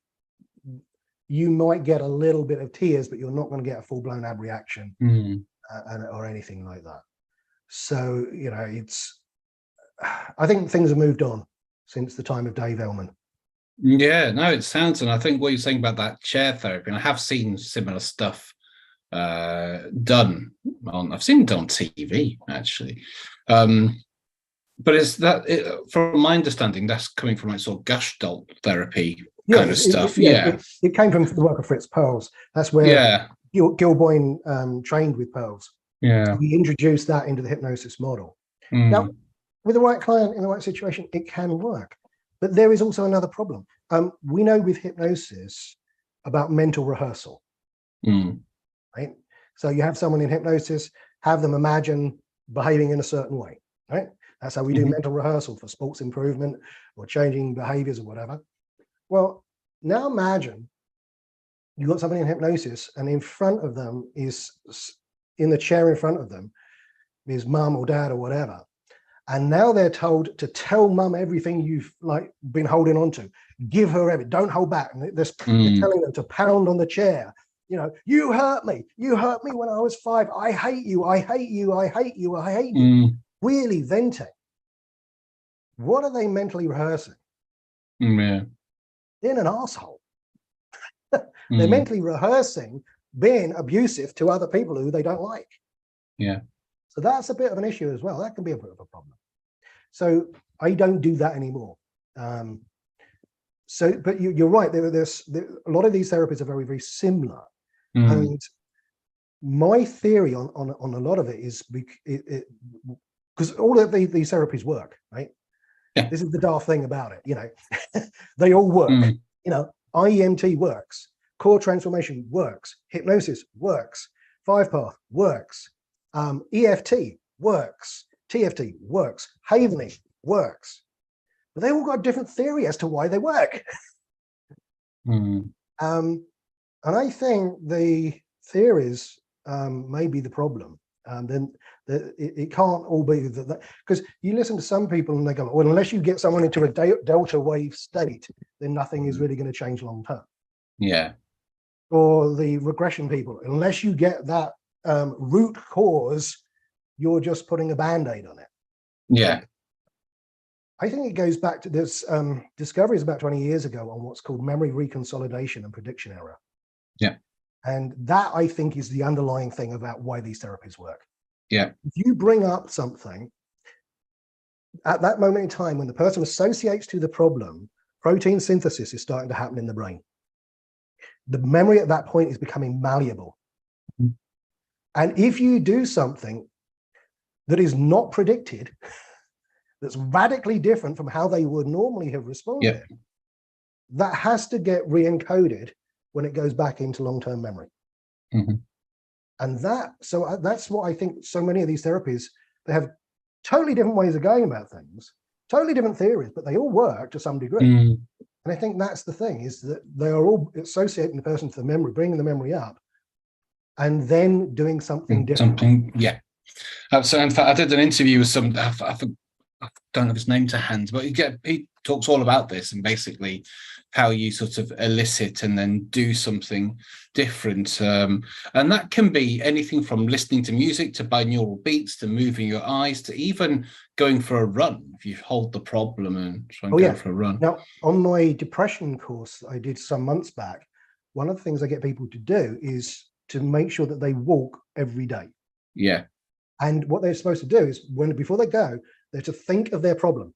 you might get a little bit of tears, but you're not going to get a full-blown abreaction or anything like that. So, you know, I think things have moved on since the time of Dave Ellman. Yeah, no, it sounds, and I think what you're saying about that chair therapy, and I have seen similar stuff done on, I've seen it on TV actually, but is that from my understanding, that's coming from like sort of Gestalt therapy kind of stuff. It came from the work of Fritz Perls. That's where Gil Boyne trained with Perls. So he introduced that into the hypnosis model. Now, with the right client in the right situation, it can work. But there is also another problem. We know with hypnosis about mental rehearsal, right? So you have someone in hypnosis, have them imagine behaving in a certain way, right? That's how we do mental rehearsal for sports improvement or changing behaviors or whatever. Well, now imagine you've got somebody in hypnosis and in front of them is, in the chair in front of them, is mum or dad or whatever. And now they're told to tell mum everything you've like been holding on to. Give her everything. Don't hold back. And they're telling them to pound on the chair you hurt me when I was 5. I hate you. I hate you. I hate you. I hate you. Really venting. What are they mentally rehearsing? Yeah. Being an asshole. They're mentally rehearsing being abusive to other people who they don't like. Yeah. So that's a bit of an issue as well. That can be a bit of a problem. So I don't do that anymore. But you're right. There's a lot of these therapies are very, very similar. And my theory on a lot of it is because all of these therapies work, right? Yeah. This is the daft thing about it. They all work. IEMT works. Core transformation works. Hypnosis works. 5-path works. EFT works. TFT works. Havening works. But they all got a different theory as to why they work. And I think the theories may be the problem. Then it can't all be that, because you listen to some people and they go, well, unless you get someone into a delta wave state, then nothing is really going to change long term. Yeah. Or the regression people, unless you get that root cause, you're just putting a band-aid on it. Yeah. I think it goes back to this discoveries about 20 years ago on what's called memory reconsolidation and prediction error. Yeah. And that, I think, is the underlying thing about why these therapies work. Yeah. If you bring up something at that moment in time when the person associates to the problem, protein synthesis is starting to happen in the brain. The memory at that point is becoming malleable. And if you do something that is not predicted, that's radically different from how they would normally have responded, that has to get re-encoded when it goes back into long-term memory. And that's what I think so many of these therapies, they have totally different ways of going about things, totally different theories, but they all work to some degree. And I think that's the thing, is that they are all associating the person to the memory, bringing the memory up, and then doing something different. So in fact, I did an interview with some, I don't have his name to hand, but he talks all about this and basically how you sort of elicit and then do something different. And that can be anything from listening to music to binaural beats to moving your eyes to even going for a run. If you hold the problem and try and go for a run. Now, on my depression course I did some months back, one of the things I get people to do is to make sure that they walk every day. Yeah. And what they're supposed to do is before they go, they're to think of their problem.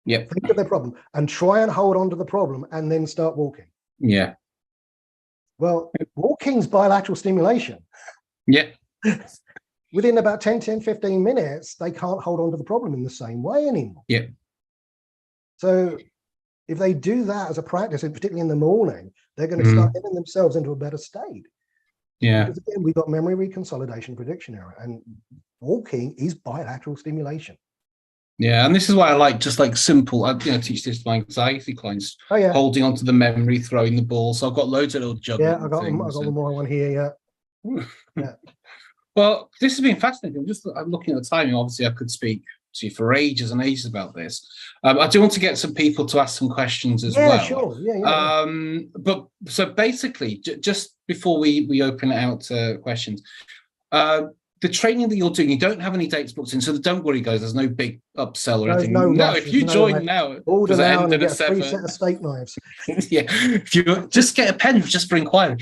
Yeah. Think of their problem and try and hold on to the problem and then start walking. Yeah. Well, walking's bilateral stimulation. Yeah. Within about 10, 15 minutes, they can't hold on to the problem in the same way anymore. Yeah. So if they do that as a practice, and particularly in the morning, they're going to start getting themselves into a better state. Yeah. Because again, we've got memory reconsolidation, prediction error, and walking is bilateral stimulation. Yeah, and this is why I like just like simple. I teach this to my anxiety clients. Holding onto the memory, throwing the ball. So I've got loads of little juggling. Yeah, I got one more one here. Yeah. Well, this has been fascinating. I'm looking at the timing. Obviously, I could speak to you for ages and ages about this. I do want to get some people to ask some questions as well. Sure. But so basically, just before we open it out to questions, the training that you're doing, you don't have any dates booked in, so don't worry, guys. There's no big upsell or anything. No, if you join now, order now and get a free set of steak knives. Yeah, if you just get a pen just for inquiry.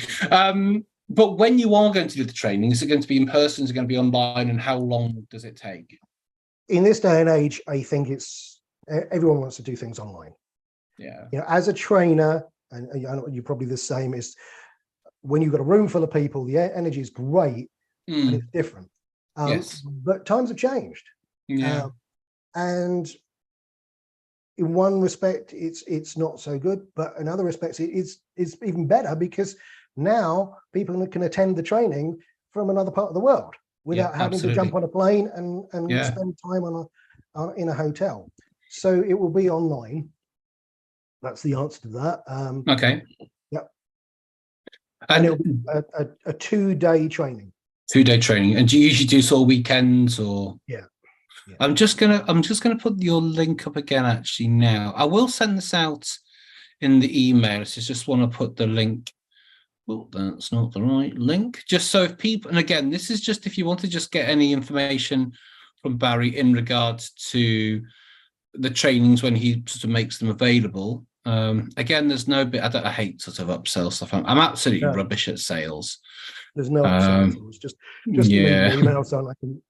But when you are going to do the training, is it going to be in person? Is it going to be online? And how long does it take? In this day and age, I think everyone wants to do things online. Yeah. As a trainer, and I know you're probably the same, is when you've got a room full of people, the energy is great. And it's different. Yes. But times have changed. Yeah. And in one respect, it's not so good, but in other respects, it's even better, because now people can attend the training from another part of the world without having to jump on a plane and spend time in a hotel. So it will be online. That's the answer to that. Okay. Yep. And it'll be a 2-day training. 2-day training. And do you usually do sort of weekends or? Yeah. I'm just gonna put your link up again actually now. I will send this out in the email. So just want to put the link. Well, that's not the right link. Just so if people, and again, this is just if you want to just get any information from Barry in regards to the trainings when he sort of makes them available. Again, there's no bit. I hate sort of upsell stuff. I'm absolutely rubbish at sales. There's no upsell. It's just leave your email so I can.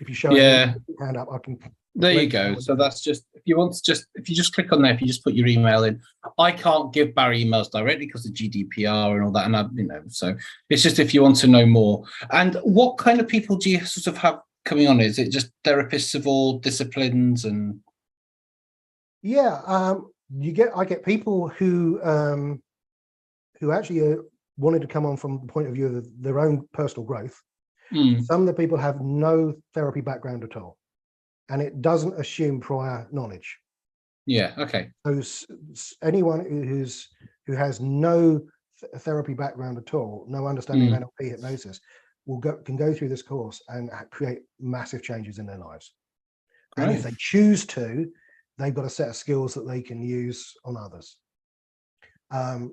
If you show your hand up, I can. There you go. So that's just if you want to if you just click on there, if you just put your email in. I can't give Barry emails directly because of GDPR and all that, and so it's just if you want to know more. And what kind of people do you sort of have coming on? Is it just therapists of all disciplines and? Yeah, I get people who actually wanted to come on from the point of view of their own personal growth. Some of the people have no therapy background at all, and it doesn't assume prior knowledge. Yeah. Okay. So anyone who has no therapy background at all, no understanding of NLP hypnosis, can go through this course and create massive changes in their lives. Great. And if they choose to, they've got a set of skills that they can use on others.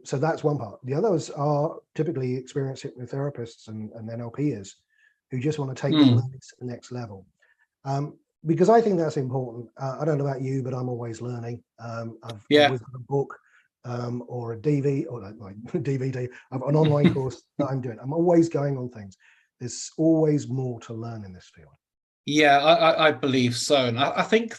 So that's one part. The others are typically experienced hypnotherapists and NLPers who just want to take their learning to the next level. Because I think that's important. I don't know about you, but I'm always learning. I've always got a book or a DVD or like DVD, I've an online course that I'm doing. I'm always going on things. There's always more to learn in this field. Yeah, I believe so. And I think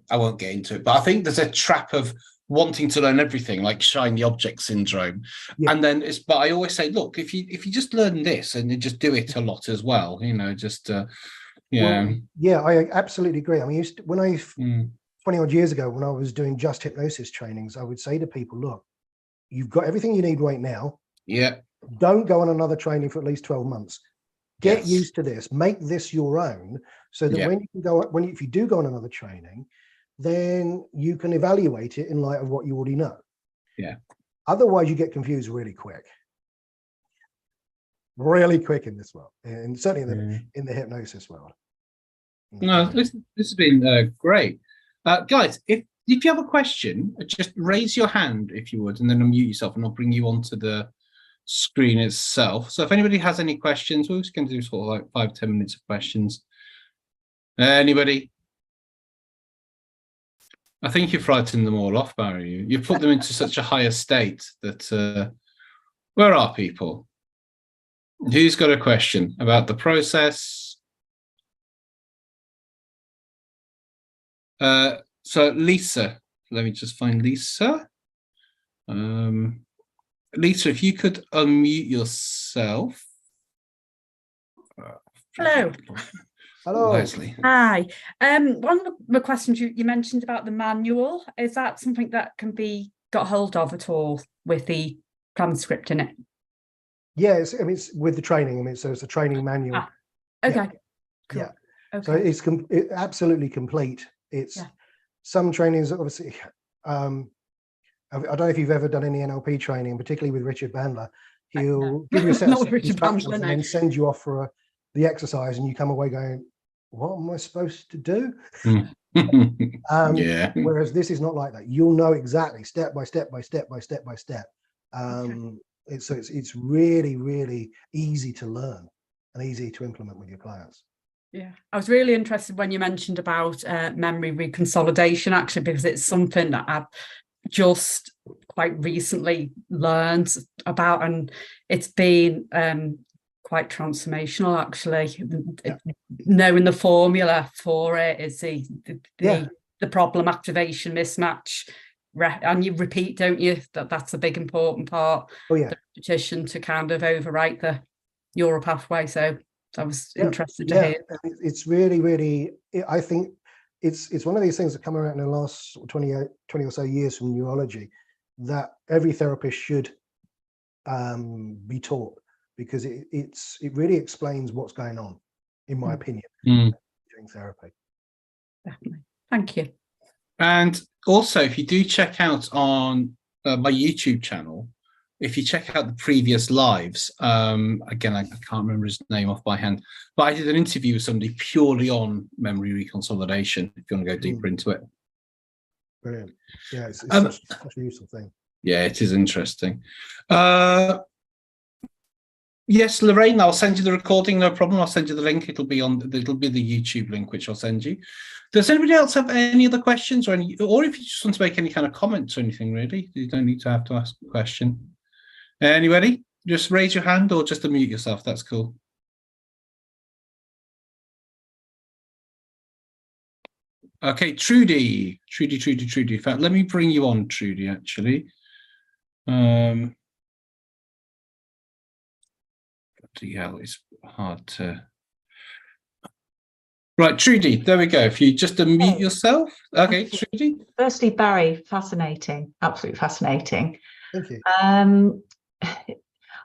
I won't get into it, but I think there's a trap of wanting to learn everything, like shiny object syndrome. And then but I always say, look, if you just learn this and you just do it a lot as well, just I absolutely agree. I mean, when I 20 odd years ago, when I was doing just hypnosis trainings, I would say to people, look, you've got everything you need right now. Yeah. Don't go on another training for at least 12 months. Get used to this, make this your own, so that when you can go, if you do go on another training, then you can evaluate it in light of what you already know. Yeah. Otherwise, you get confused really quick in this world, and certainly in the hypnosis world. No, this has been great, guys. If you have a question, just raise your hand if you would, and then unmute yourself, and I'll bring you onto the screen itself. So if anybody has any questions, we're just going to do sort of like 5-10 minutes of questions. Anybody? I think you've frightened them all off, Barry. You put them into such a higher state that where are people? Who's got a question about the process? So Lisa, let me just find Lisa. Lisa, if you could unmute yourself. Hello. Hello. Leslie. Hi. One of the questions you mentioned about the manual, is that something that can be got hold of at all with the transcript in it? Yes, I mean, it's with the training. I mean, so it's a training manual. Okay. Cool. Yeah. Okay. So it's absolutely complete. It's some trainings, obviously. I don't know if you've ever done any NLP training, particularly with Richard Bandler. He'll give you a set of instructions and then send you off for the exercise, and you come away going, "What am I supposed to do?" Whereas this is not like that. You'll know exactly step by step by step by step by step. It's really, really easy to learn and easy to implement with your clients. Yeah, I was really interested when you mentioned about memory reconsolidation, actually, because it's something that I've just quite recently learned about, and it's been quite transformational, actually. Knowing the formula for it is the problem activation mismatch, and you repeat, don't you? That's a big important part. The repetition to kind of overwrite the neural pathway. So I was interested to hear. It's really, really, I think it's one of these things that come around in the last 20 or so years from neurology that every therapist should be taught, because it really explains what's going on, in my opinion, during therapy. Definitely. Thank you. And also, if you do check out on my YouTube channel, if you check out the previous lives, again, I can't remember his name off by hand, but I did an interview with somebody purely on memory reconsolidation, if you want to go deeper into it. Brilliant. Yeah, it's such a useful thing. Yeah, it is interesting. Yes, Lorraine, I'll send you the recording, no problem. I'll send you the link. It'll be the YouTube link, which I'll send you. Does anybody else have any other questions or if you just want to make any kind of comments or anything, really, you don't need to have to ask a question. Anybody? Just raise your hand or just unmute yourself. That's cool. Okay, Trudy. In fact, let me bring you on, Trudy, actually. Yeah, it's hard to. Right, Trudy, there we go. If you just unmute yourself. Okay, Trudy. Firstly, Barry, fascinating, absolutely fascinating. Thank you.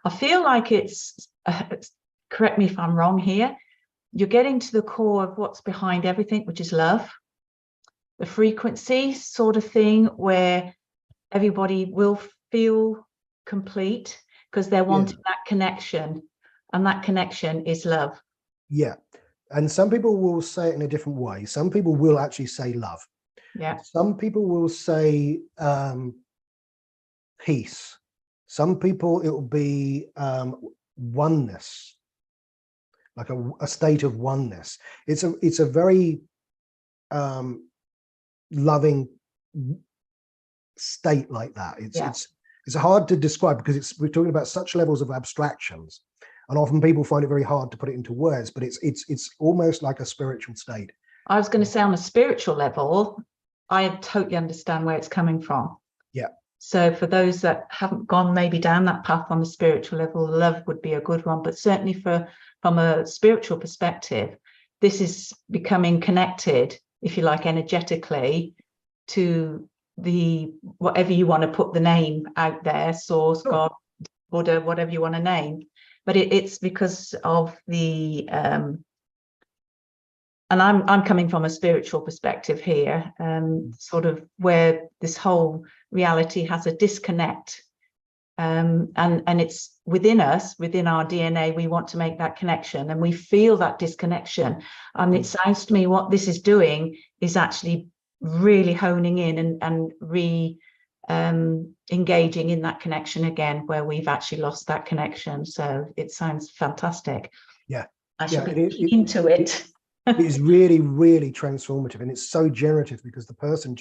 I feel like it's, correct me if I'm wrong here, you're getting to the core of what's behind everything, which is love. The frequency sort of thing where everybody will feel complete because they're wanting that connection, and that connection is love. Yeah. And some people will say it in a different way. Some people will actually say love. Yeah. Some people will say peace. Some people, it will be oneness, like a state of oneness. It's a very loving state like that. It's hard to describe because we're talking about such levels of abstractions, and often people find it very hard to put it into words, but it's almost like a spiritual state. I was going to say on a spiritual level, I totally understand where it's coming from. Yeah. So for those that haven't gone maybe down that path on the spiritual level, love would be a good one. But certainly from a spiritual perspective, this is becoming connected, if you like, energetically to the, whatever you want to put the name out there, source, God, Buddha, whatever you want to name. But it's because of the, and I'm coming from a spiritual perspective here, sort of where this whole reality has a disconnect, and it's within us, within our DNA. We want to make that connection, and we feel that disconnection. And it sounds to me what this is doing is actually really honing in and engaging in that connection again, where we've actually lost that connection. So it sounds fantastic. Yeah, I should be into it. It is really, really transformative, and it's so generative because the person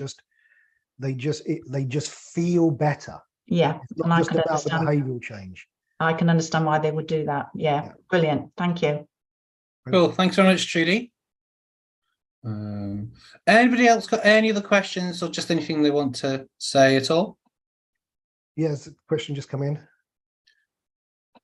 they just feel better. Yeah, it's not just about the behavioural change. I can understand why they would do that. Yeah. Brilliant. Thank you. Cool. Thanks very much, Trudy. Anybody else got any other questions or just anything they want to say at all? Yes, the question just come in.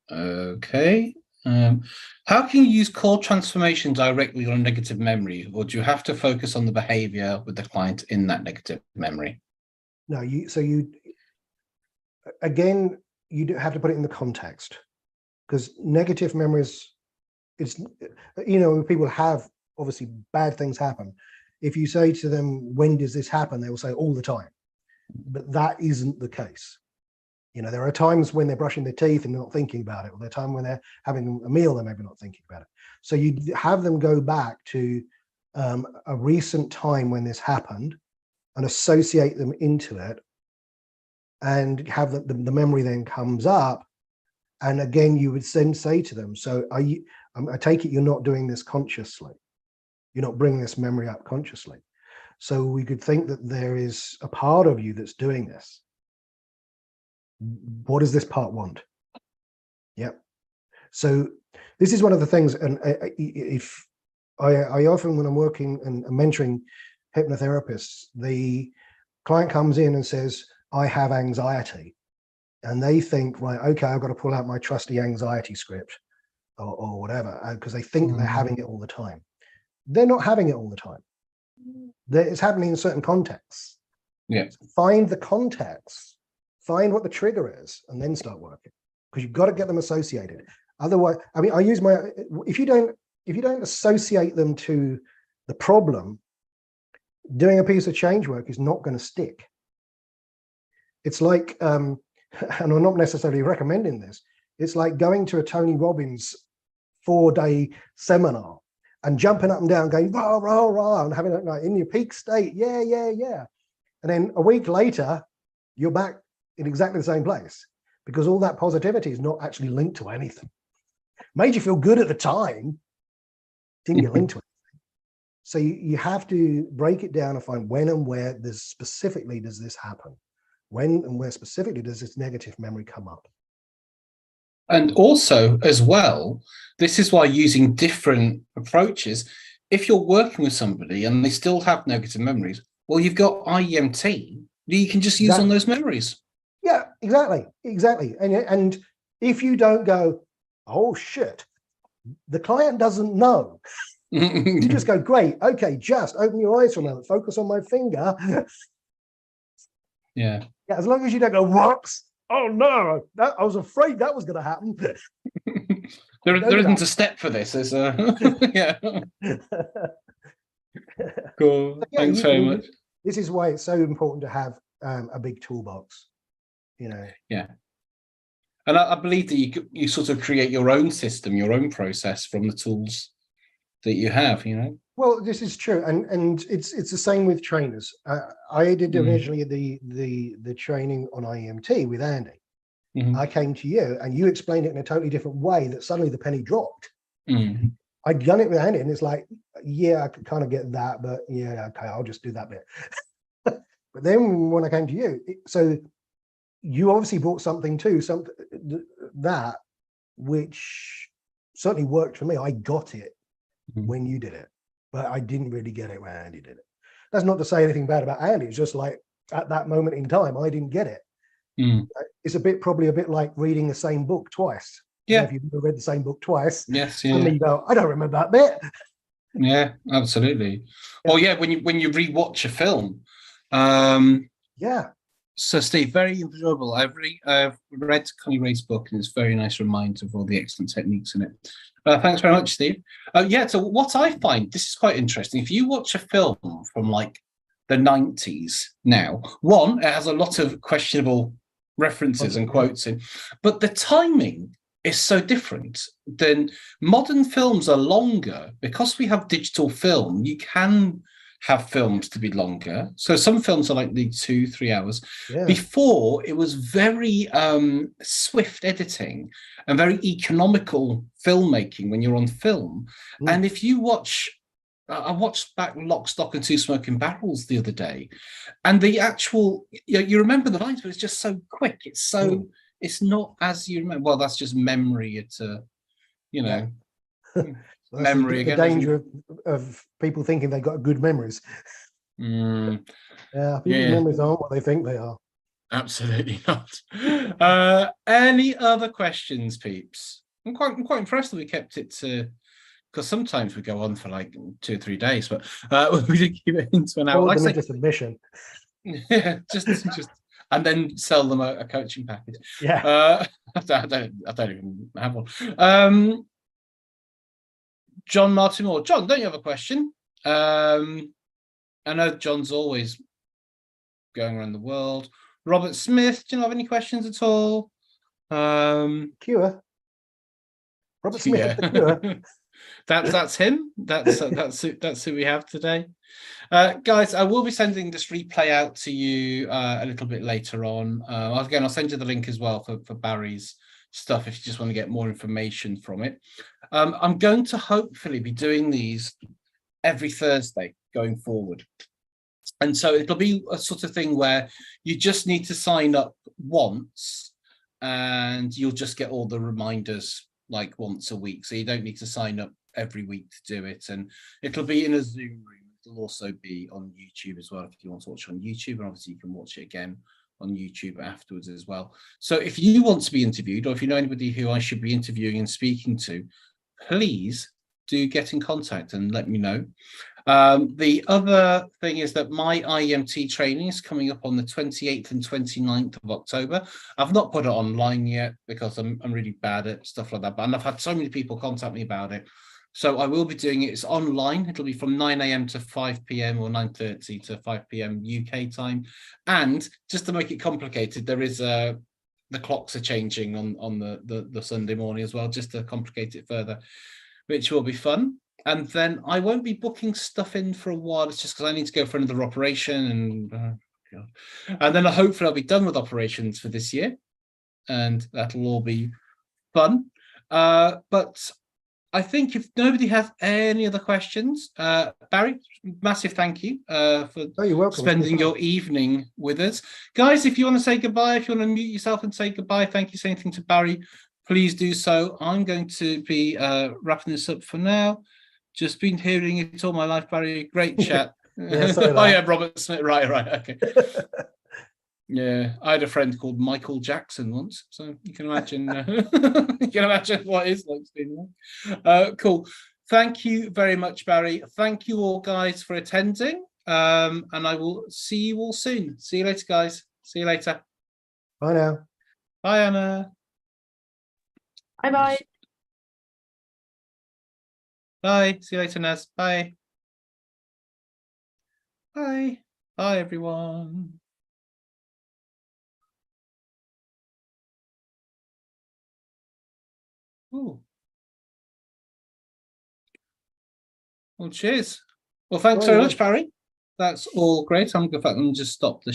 Okay. How can you use core transformation directly on a negative memory, or do you have to focus on the behavior with the client in that negative memory? No, you do have to put it in the context, because negative memories, it's, when people have obviously bad things happen, if you say to them, when does this happen, they will say all the time, but that isn't the case. There are times when they're brushing their teeth and they're not thinking about it, or there are times when they're having a meal, they're maybe not thinking about it. So you have them go back to a recent time when this happened and associate them into it, and have the memory then comes up. And again, you would then say to them, so I take it you're not doing this consciously. You're not bringing this memory up consciously. So we could think that there is a part of you that's doing this. What does this part want? Yep. So this is one of the things, and if I often, when I'm working and mentoring hypnotherapists, the client comes in and says, I have anxiety, and they think, right, okay, I've got to pull out my trusty anxiety script or whatever, because they think they're having it all the time. They're not having it all the time. It's happening in certain contexts. Yeah. Find the context, find what the trigger is, and then start working, because you've got to get them associated. Otherwise, I mean, I use if you don't associate them to the problem, doing a piece of change work is not going to stick. It's like, and I'm not necessarily recommending this, it's like going to a Tony Robbins 4-day seminar and jumping up and down, going rah, rah, rah, and having it like in your peak state, yeah. And then a week later, you're back in exactly the same place, because all that positivity is not actually linked to anything. Made you feel good at the time, didn't get linked to it. So you have to break it down and find when and where does this happen? When and where specifically does this negative memory come up? And also, as well, this is why using different approaches, if you're working with somebody and they still have negative memories, well, you've got IEMT that you can just use on those memories. Yeah, exactly. And if you don't go, oh shit, the client doesn't know. You just go, great, okay, just open your eyes for a moment, focus on my finger. Yeah. As long as you don't go, whoops, oh no, I was afraid that was going to happen. there isn't a step for this. There's yeah. Cool. Yeah, Thanks very much. This is why it's so important to have a big toolbox, Yeah. And I believe that you sort of create your own system, your own process from the tools that you have, Well, this is true, and it's the same with trainers. I did originally the training on IEMT with Andy. I came to you and you explained it in a totally different way that suddenly the penny dropped. I'd done it with Andy and it's like, yeah, I could kind of get that, but yeah, okay, I'll just do that bit. But then when I came to you, so you obviously brought something too, something that which certainly worked for me. I got it when you did it, but I didn't really get it when Andy did it. That's not to say anything bad about Andy. It's just like at that moment in time, I didn't get it. It's probably a bit like reading the same book twice. Yeah. If you've ever read the same book twice, yes, and then you go, I don't remember that bit. Yeah, absolutely. Yeah. Well, yeah, when you rewatch a film, Yeah. So, Steve, very enjoyable. I've read Connie Ray's book, and it's a very nice reminder of all the excellent techniques in it. Thanks very much, Steve. Yeah, so what I find, this is quite interesting. If you watch a film from like the 90s now, one, it has a lot of questionable references and quotes in, but the timing is so different. Then modern films are longer because we have digital film. You can have films to be longer. So some films are like 2-3 hours. Yeah. Before, it was very swift editing and very economical filmmaking when you're on film. And if you watch, I watched back Lock, Stock and Two Smoking Barrels the other day, and the actual, you remember the lines, but it's just so quick. It's so, it's not as you remember. Well, that's just memory. It's memory the again. danger of people thinking they've got good memories. Yeah, people's memories aren't what they think they are. Absolutely not. Any other questions, peeps? I'm quite impressed that we kept it to, because sometimes we go on for like 2 or 3 days, but we did keep it into an hour. Like into submission. Yeah, just and then sell them a coaching package. Yeah. I don't even have one. John Martin Moore. John, don't you have a question? I know John's always going around the world. Robert Smith, do you have any questions at all? Cure. Robert Smith, the Cure. That's him. That's who we have today. Guys, I will be sending this replay out to you a little bit later on. Again, I'll send you the link as well for Barry's stuff if you just want to get more information from it. I'm going to hopefully be doing these every Thursday going forward. And so it'll be a sort of thing where you just need to sign up once and you'll just get all the reminders like once a week. So you don't need to sign up every week to do it. And it'll be in a Zoom room. It'll also be on YouTube as well if you want to watch it on YouTube. And obviously you can watch it again on YouTube afterwards as well. So if you want to be interviewed, or if you know anybody who I should be interviewing and speaking to, please do get in contact and let me know. The other thing is that my IEMT training is coming up on the 28th and 29th of October. I've not put it online yet because I'm really bad at stuff like that, but I've had so many people contact me about it. So I will be doing it. It's online. It'll be from 9 a.m. to 5 p.m. or 9:30 to 5 p.m. UK time. And just to make it complicated, there is the clocks are changing on the Sunday morning as well, just to complicate it further, which will be fun. And then I won't be booking stuff in for a while. It's just because I need to go for another operation and God. And then hopefully I'll be done with operations for this year, and that'll all be fun. But I think if nobody has any other questions, Barry, massive thank you for you're welcome. spending your evening with us. Guys, if you want to say goodbye, if you want to mute yourself and say goodbye, thank you, say anything to Barry, please do so. I'm going to be wrapping this up for now. Just been hearing it all my life, Barry. Great chat. Yeah, Oh yeah, Robert Smith. Right, okay. Yeah, I had a friend called Michael Jackson once, so you can imagine. You can imagine what it's like being there. Cool. Thank you very much, Barry. Thank you all, guys, for attending. And I will see you all soon. See you later, guys. See you later. Bye now. Bye, Anna. Bye bye. Bye. See you later, Naz. Bye. Bye. Bye, everyone. Ooh. Well, cheers. Well, thanks very much, Barry. That's all great. I'm going to just stop the